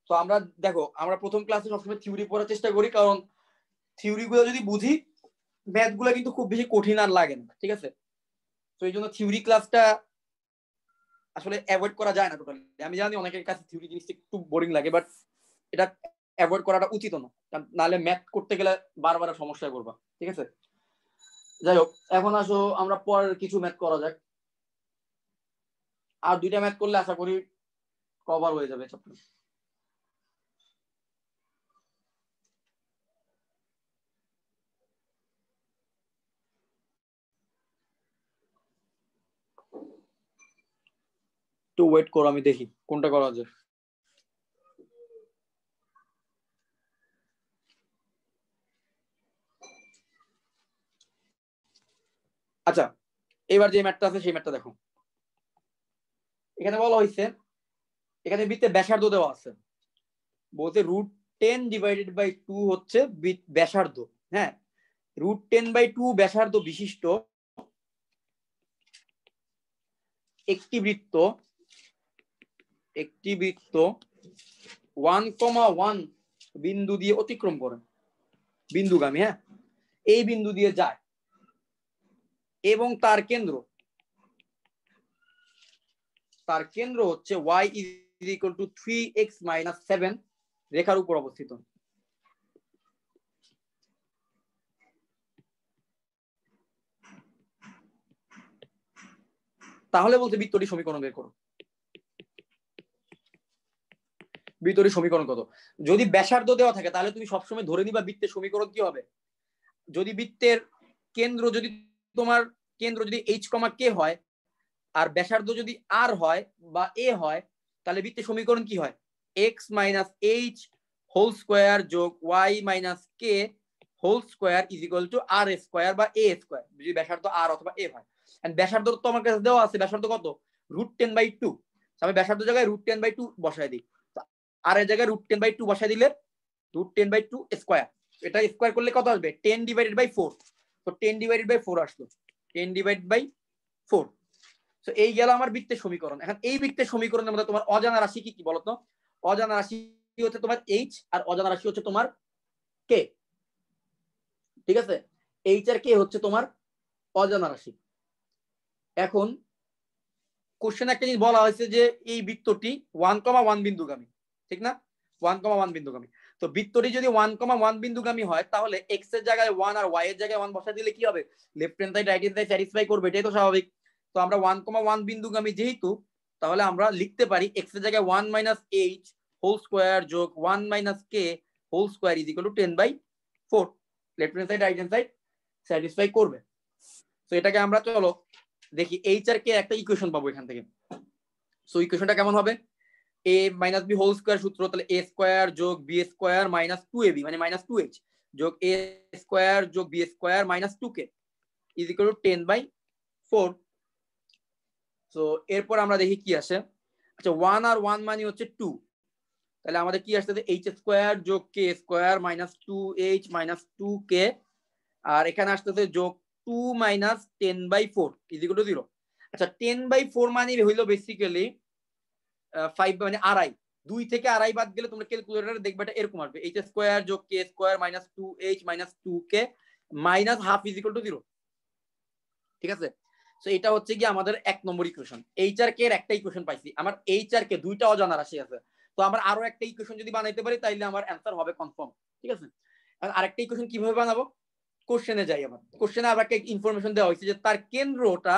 তো আমরা দেখো আমরা প্রথম ক্লাসে সবসময় থিওরি পড়ার চেষ্টা করি, কারণ থিওরি গুলো যদি বুঝি ম্যাথ গুলো কিন্তু খুব বেশি কঠিন আর লাগে না, ঠিক আছে। তো এই জন্য থিওরি ক্লাসটা আসলে অ্যাভয়েড করা যায় না টোটালি। আমি জানি অনেকের কাছে থিওরি জিনিসটা একটু বোরিং লাগে, বাট এটা অ্যাভয়েড করাটা উচিত না, নাহলে ম্যাথ করতে গেলে বারবার সমস্যায় পড়বা, ঠিক আছে। যাই হোক, এখন আসো আমরা পরের কিছু ম্যাথ করা যাক। আর 2টা ম্যাথ করলে আশা করি কভার হয়ে যাবে চ্যাপ্টার। একটু ওয়েট করো, আমি দেখি কোনটা করা যায়। আচ্ছা, এবার যে ম্যাথটা আছে সেই ম্যাথটা দেখো। এখানে বলা হয়েছে, এখানে বৃত্তের ব্যাসার্ধ দেওয়া আছে, বলতে √10/2 হচ্ছে ব্যাসার্ধ। হ্যাঁ, √10/2 ব্যাসার্ধ বিশিষ্ট একটি বৃত্ত 1,1 বিন্দু দিয়ে অতিক্রম করে, বিন্দুগামী, হ্যাঁ, এই বিন্দু দিয়ে যায় এবং তার কেন্দ্র হচ্ছে y = 3x - 7 রেখার উপর অবস্থিত। তাহলে বলতে বৃত্তটির সমীকরণ বের করো। বৃত্তটির সমীকরণ কত? যদি ব্যাসার্ধ দেওয়া থাকে তাহলে তুমি সবসময় ধরে নিবা বৃত্তের সমীকরণ কি হবে। যদি বৃত্তের কেন্দ্র যদি h, k হয় আর ব্যাসার্ধ যদি r হয় বা a হয়, তাহলে বৃত্তের সমীকরণ কি হয়? x - h হোল স্কয়ার যোগ y - k whole square is equal to r square বা a স্কয়ার, যদি ব্যাসার্ধ r অথবা a হয়। এন্ড ব্যাসার্ধ তো আমার কাছে দেওয়া আছে, ব্যাসার্ধ কত? √10/2। আমি ব্যাসার্ধ জায়গায় √10/2 বসায় দিই, আর এর জায়গায় √10/2 বসায় দিলে √10/2 স্কয়ার, এটা স্কয়ার করলে কত আসবে? 10/4। তো 10/4 আসলো, 10/4। তো এই গেল আমার বৃত্তের সমীকরণ। এখন এই বৃত্তের সমীকরণের মধ্যে তোমার অজানা রাশি কি কি বলতো? অজানা রাশি হচ্ছে তোমার h, আর অজানা রাশি হচ্ছে তোমার k, ঠিক আছে। h আর k হচ্ছে তোমার অজানা রাশি। এখন কোশ্চেনে একটা জিনিস বলা হয়েছে যে এই বৃত্তটি 1,1 বিন্দুগামী, ঠিক না? 1,1 বিন্দুগামী। তো বৃত্তটি যদি 1,1 বিন্দুগামী হয়, তাহলে x এর জায়গায় 1 আর y এর জায়গায় 1 বসা দিলে কি হবে? Left hand side right hand side satisfy করবে, এটাই তো স্বাভাবিক। তো আমরা 1,1 বিন্দুগামী যেহেতু, তাহলে আমরা লিখতে পারি x এর জায়গায় 1 - h হোল স্কয়ার যোগ 1 - k whole square is equal to 10/4। Left hand side right hand side satisfy করবে। তো এটাকে আমরা চলো দেখি h আর k একটা ইকুয়েশন পাবো এখান থেকে। সো ইকুয়েশনটা কেমন হবে? a - b হোল স্কয়ার সূত্র, তাহলে a স্কয়ার যোগ b স্কয়ার - 2ab মানে -2h যোগ a স্কয়ার যোগ b square - 2k is equal to 10/4। So এরপর আমরা দেখি কি আসে। আচ্ছা, 1 আর 1 মানে হচ্ছে 2, তাহলে আমাদের কি আসছে? h স্কয়ার যোগ k স্কয়ার -2h - 2k, আর এখানে আসতেছে যোগ 2 - 10/4 ইজ ইকুয়াল টু 0। আচ্ছা, 10/4 মানে হইলো বেসিক্যালি 5 মানে আড়াই। 2 থেকে আড়াই বাদ গেলে তোমরা ক্যালকুলেটরে দেখবে এটা এরকম আসবে, h স্কয়ার যোগ k square -2h - 2k -half is equal to 0, ঠিক আছে। সো এটা হচ্ছে কি আমাদের 1 নম্বর ইকুয়েশন। h আর k এর একটা ইকুয়েশন পাইছি, আমার h আর k দুইটা অজানা রাশি আছে। তো আমরা আরো একটা ইকুয়েশন যদি বানাইতে পারি তাইলে আমার অ্যানসার হবে কনফার্ম, ঠিক আছে। আর আরেকটা ইকুয়েশন কিভাবে বানাবো? কোশ্চেনে যাই। আবার কোশ্চেনে আবার একটা ইনফরমেশন দেওয়া হয়েছে যে তার কেন্দ্রটা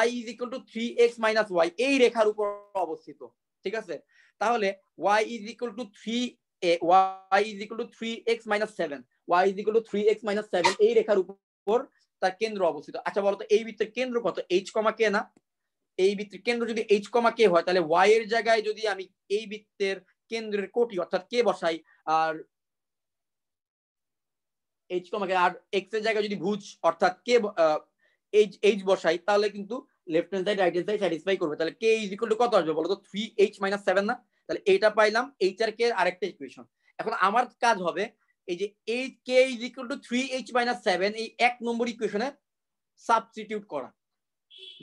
y = 3x - y এই রেখার উপর অবস্থিত, ঠিক আছে। তাহলে y = 3x - 7 y = 3x - 7 এই রেখার উপর তার কেন্দ্র অবস্থিত। আচ্ছা বলো তো এই বৃত্তের কেন্দ্র কত? h, k না? এই বৃত্তের কেন্দ্র যদি h, k হয়, তাহলে y এর জায়গায় যদি আমি এই বৃত্তের কেন্দ্রের কোটি অর্থাৎ k বসাই, আর h, k আর x এর জায়গায় যদি ভুজ অর্থাৎ k h বসাই, তাহলে কিন্তু left hand side right hand side satisfy করবে। তাহলে k = কত আসবে বলো তো? 3h - 7 না? তাহলে এইটা পাইলাম h আর k এর আরেকটা ইকুয়েশন। এখন আমার কাজ হবে এই যে 8k is equal to 3h minus 7 এই 1 নম্বর ইকুয়েশনে সাবস্টিটিউট করা।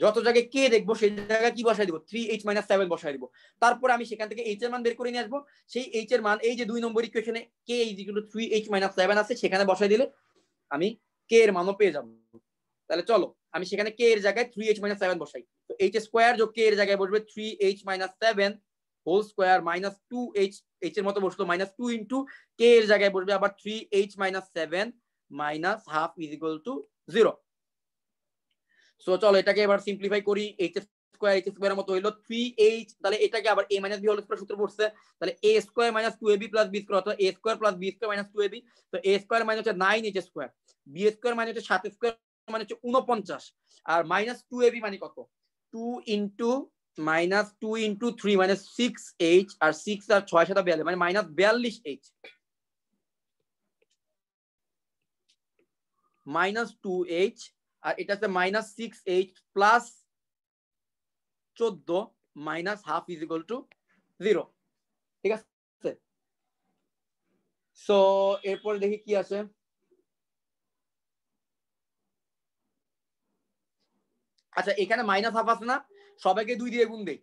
যত জায়গায় কে দেখবো সেই জায়গায় কি বসাই দিব, 3h minus 7 বসাই দিব। তারপর আমি সেখান থেকে h এর মান বের করে নিয়ে আসবো। সেই h এর মান এই যে 2 নম্বর ইকুয়েশনে k is equal to 3h minus 7 আছে, সেখানে বসাই দিলে আমি k এর মানও পেয়ে যাব। তাহলে চলো আমি সেখানে k এর জায়গায় 3h minus 7 বসাই। তো h স্কয়ার যোগ k এর জায়গায় বসবে 3h minus 7 whole square minus 2h, h এর মতো বসলো মাইনাস 2 ইনটু k এর জায়গায় বসবে আবার 3h minus 7 minus half is equal to 0। So চলো এটাকে এবার সিম্পলিফাই করি। h স্কয়ারের মতো হইলো 3h, তাহলে এটাকে আবার a minus b whole square সূত্র পড়ছে, তাহলে a square minus 2ab plus b square অথবা a square plus b square minus 2ab। তো a স্কয়ার মানে হচ্ছে 9h স্কয়ার, b স্কয়ার মানে হচ্ছে 7 স্কয়ার মানে হচ্ছে 49, আর মাইনাস 2ab মানে কত, 2 ইনটু মাইনাস 2 ইনটু 3 মানে 6h, আর 6 আর 6 সাথে 42 মানে মাইনাস 42h মাইনাস 2h, আর এটা হচ্ছে minus 6h plus 14 minus half is equal to 0। ঠিক আছে, সো এরপর দেখি কি আছে। আচ্ছা এখানে মাইনাস হাফ আছে না, সবাইকে 2 দিয়ে গুণ দেই।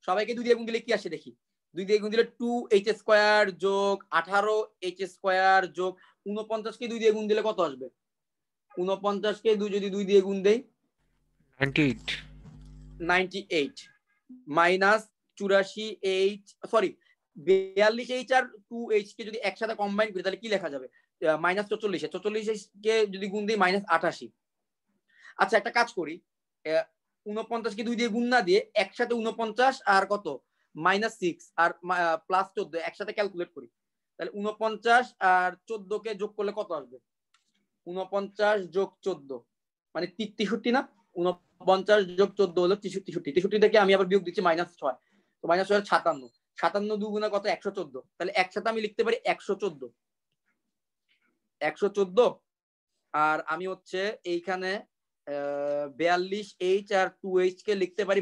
সবাইকে 2 দিয়ে গুণ দিলে কি আসে দেখি, 2 দিয়ে গুণ দিলে 2h স্কয়ার যোগ 18h স্কয়ার যোগ 49 কে 2 দিয়ে গুণ দিলে কত আসবে, 49 কে যদি 2 দিয়ে গুণ দেই 98 মাইনাস 84h, সরি 42h আর 2h কে যদি একসাথে কম্বাইন করি তাহলে কি লেখা যাবে, মাইনাস 44, 44 কে যদি গুণ দিই মাইনাস 88। আচ্ছা একটা কাজ করি, 49 কে 2 দিয়ে গুণ না দিয়ে একসাথে 49 আর কত মাইনাস 6 আর প্লাস 14 একসাথে ক্যালকুলেট করি, তাহলে 49 আর 14 কে যোগ করলে কত আসবে, 49 যোগ 14 মানে 63 না, 49 যোগ 14 হলো 63 থেকে আমি আবার বিয়োগ দিচ্ছি মাইনাস 6, তো মাইনাস 6 57, 57 দুগুণা কত 114, তাহলে একসাথে আমি লিখতে পারি 114, আর আমি হচ্ছে এইখানে 42h আর 2h কে লিখতে পারি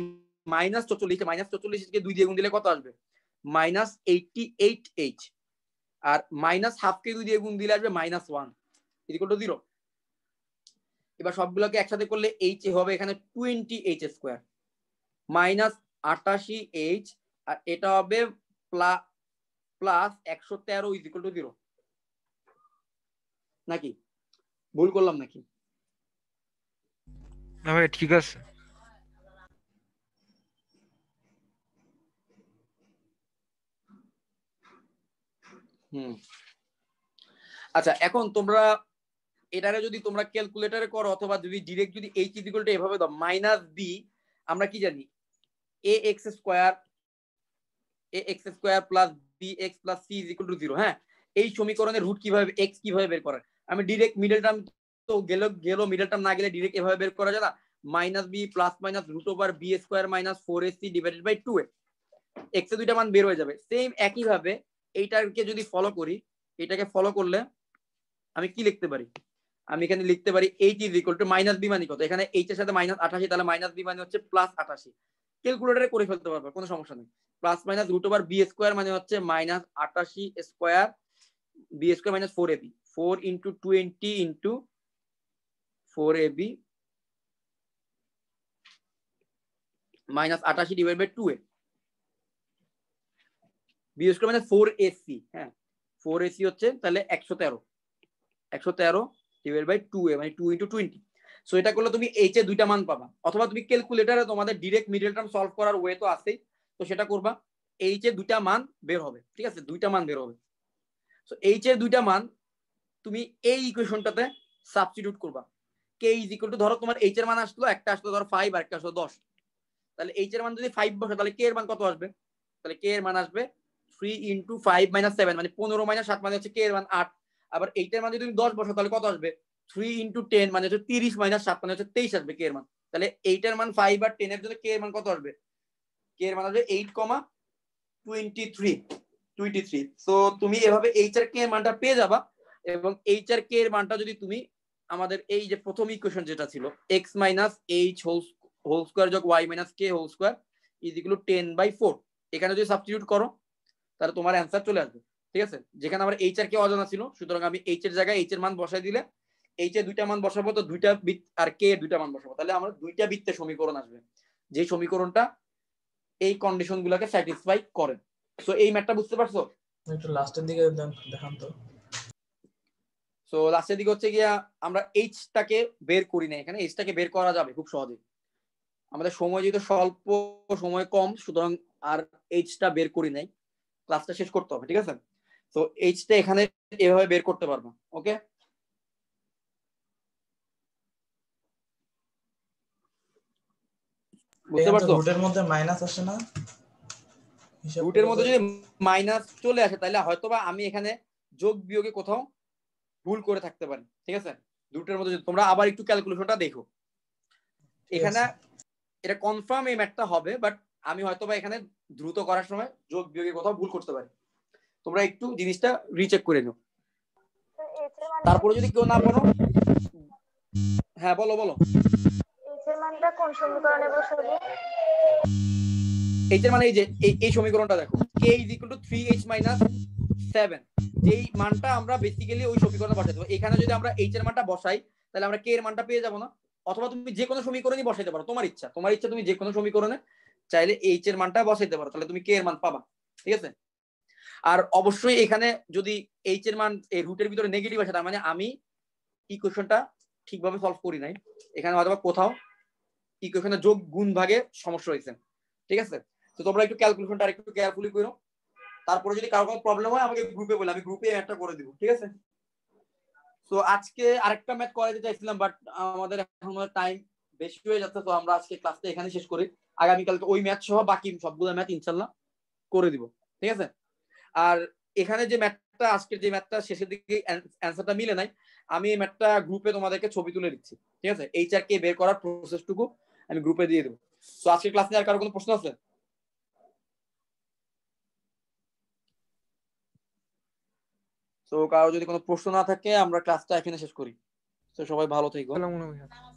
মাইনাস 44, মাইনাস 44 কে 2 দিয়ে গুণ দিলে কত আসবে মাইনাস 88h, আর মাইনাস হাফ কে 2 দিয়ে গুণ দিলে আসবে মাইনাস 1 ইকুয়াল টু 0। এবার সবগুলোকে একসাথে করলে h হবে এখানে 20h স্কয়ার মাইনাস 88h, আর এটা হবে প্লাস 113 ইজ ইকুয়াল টু 0। নাকি ভুল করলাম নাকি? না ভাই ঠিক আছে। আচ্ছা এখন তোমরা এটারে যদি তোমরা ক্যালকুলেটরে করো অথবা যদি ডাইরেক্ট যদি h ইকুয়াল টু এভাবে দাও মাইনাস b, আমরা কি জানি ax square plus bx plus c is equal to 0। হ্যাঁ এই সমীকরণের রুট কিভাবে x কিভাবে বের করা, আমি ডাইরেক্ট মিডল টার্ম তো গেল মিডল টার্ম না গেলে ডাইরেক্ট এভাবে বের করা যায় না, minus b plus minus root over b square minus 4ac divided by 2a, x এর দুইটা মান বের হয়ে যাবে। সেম একই ভাবে এইটাকে যদি ফলো করি, এটাকে ফলো করলে আমি কি লিখতে পারি, আমি এখানে লিখতে পারি h is equal two minus b মানে কত, এখানে h এর সাথে মাইনাস 88 তাহলে মাইনাস b মানে হচ্ছে প্লাস 88, ক্যালকুলেটরে করে ফেলতে পারবে কোনো সমস্যা নেই। Plus minus root over b square মানে হচ্ছে minus 88 square b square minus 4ab, 4 into 20 into 4ab minus 88 divide by 2a, b square মানে 4ac, হ্যাঁ 4ac হচ্ছে তাহলে 113 ডিভাইড বাই 2a মানে 2 ইনটু 20। সো এটা করলে তুমি h এর দুইটা মান পাবা, অথবা তুমি ক্যালকুলেটরে তোমাদের ডাইরেক্ট মিডল টার্ম সলভ করার ওয়ে তো আছেই, তো সেটা করবা, h এর দুইটা মান বের হবে। ঠিক আছে, দুইটা মান বের হবে। সো h এর দুইটা মান তুমি এই ইকুয়েশনটাতে সাবস্টিটিউট করবা, k ইজ ইকুয়াল টু ধরো তোমার h এর মান আসলো, একটা আসলো ধরো 5 আর একটা আসলো 10, তাহলে h এর মান যদি 5 বসে তাহলে k এর মান কত আসবে, তাহলে k এর মান আসবে 3 ইনটু 5 মাইনাস 7 মানে 15 মাইনাস 7 মানে হচ্ছে k এর মান 8, আবার 8 এর মান যদি তুমি 10 বসো তাহলে কত আসবে 3 ইনটু 10 মানে হচ্ছে 30 মাইনাস 7 মানে হচ্ছে 23 আসবে k এর মান। তাহলে 8 এর মান 5 আর 10 এর জন্য k এর মান কত আসবে, k এর মান আসবে 8,23। সো তুমি এভাবে h আর k এর মানটা পেয়ে যাবা, এবং h আর k এর মানটা যদি তুমি আমাদের এই যে প্রথম ইকুয়েশন যেটা ছিল x minus h whole square যোগ y minus k whole square is equal to 10/4, এখানে যদি সাবস্টিটিউট করো তাহলে তোমার অ্যান্সার চলে আসবে। ঠিক আছে, যেখানে আমার এইচ আর কে অজানা ছিল, সুতরাং আমি এইচ এর জায়গায় এইচ এর মান বসাই দিলে এইচ এর দুইটা মান বসাবো, তো দুইটা বৃত্ত আর কে এর দুইটা মান বসাবো, তাহলে আমার দুইটা বৃত্তের সমীকরণ আসবে, যে সমীকরণটা এই কন্ডিশন গুলাকে স্যাটিসফাই করে। সো এই ম্যাথটা বুঝতে পারছো? একটু লাস্টের দিকে দেখান তো। সো লাস্টের দিকে হচ্ছে গিয়া আমরা এইচটাকে বের করি না, এখানে এইচটাকে বের করা যাবে খুব সহজে, আমাদের সময় যেহেতু স্বল্প, সময় কম, সুতরাং আর এইচটা বের করি নাই, ক্লাসটা শেষ করতে হবে, ঠিক আছে? তো এইচটা এখানে এভাবে বের করতে পারবো। ওকে, বুঝতে পারছো? রুটের মধ্যে মাইনাস আসে না, হিসাব রুটের করে মধ্যে তো- যদি মাইনাস চলে আসে তাহলে হয়তোবা আমি এখানে যোগ বিয়োগে কোথাও ভুল করে থাকতে পারি, ঠিক আছে? রুটের মধ্যে তোমরা আবার একটু ক্যালকুলেশনটা দেখো, ঠিক এখানে আছে। এটা কনফার্ম এই ম্যাথটা হবে, বাট আমি হয়তোবা এখানে দ্রুত করার সময় যোগ বিয়োগে কোথাও ভুল করতে পারি, তোমরা একটু জিনিসটা রিচেক করে নিও। তো এইচ এর মান, তারপরে যদি কেউ না পারো, হ্যাঁ বলো বলো। এইচ এর মানটা কোন সমীকরণে বসাবো? এইচ এর মানে এই যে এই সমীকরণটা দেখো, k = 3h - 7, যেই মানটা আমরা বেসিক্যালি ওই সমীকরণে বসাই দেবো। এখানে যদি আমরা h এর মানটা বসাই তাহলে আমরা k এর মানটা পেয়ে যাবো না? অথবা তুমি যে কোনো সমীকরণই বসাইতে পারো, তোমার ইচ্ছা, তুমি যে কোনো সমীকরণে চাইলে h এর মানটা বসাইতে পারো, তাহলে তুমি k এর মান পাবা, ঠিক আছে? আর অবশ্যই এখানে যদি h এর মান এই রুটের ভিতরে নেগেটিভ আসে, তার মানে আমি ইকুয়েশনটা ঠিকভাবে সলভ করি নাই, এখানে হয়তো কোথাও ইকুয়েশনে যোগ গুণ ভাগে সমস্যা হয়েছে, ঠিক আছে? তো তোমরা একটু ক্যালকুলেশনটা আরেকটু কেয়ারফুলি করো, তারপরে যদি কারো কোনো প্রবলেম হয় আমাকে গ্রুপে বলে, আমি গ্রুপে একটা করে দিব, ঠিক আছে? তো আজকে আরেকটা ম্যাথ করাতে চাইছিলাম, বাট আমাদের এখন টাইম বেশি হয়ে যাচ্ছে, তো আমরা আজকে ক্লাসটা এখানে শেষ করি, আগামীকালকে ওই ম্যাথ সহ বাকি সবগুলো ম্যাথ ইনশাল্লাহ করে দিব, ঠিক আছে? আর এখানে যে ম্যাথটা আজকের যে ম্যাথটা শেষের দিকে অ্যান্সারটা মিলে নাই, আমি এই ম্যাথটা গ্রুপে তোমাদেরকে ছবি তুলে দিচ্ছি, ঠিক আছে? এইচ আর কে বের করার প্রসেসটুকু আমি গ্রুপে দিয়ে দেবো। তো আজকের ক্লাস নিয়ে আর কারো কোনো প্রশ্ন আছে? তো কারো যদি কোনো প্রশ্ন না থাকে আমরা ক্লাসটা এখানে শেষ করি। তো সবাই ভালো থেকো। আসসালামু আলাইকুম।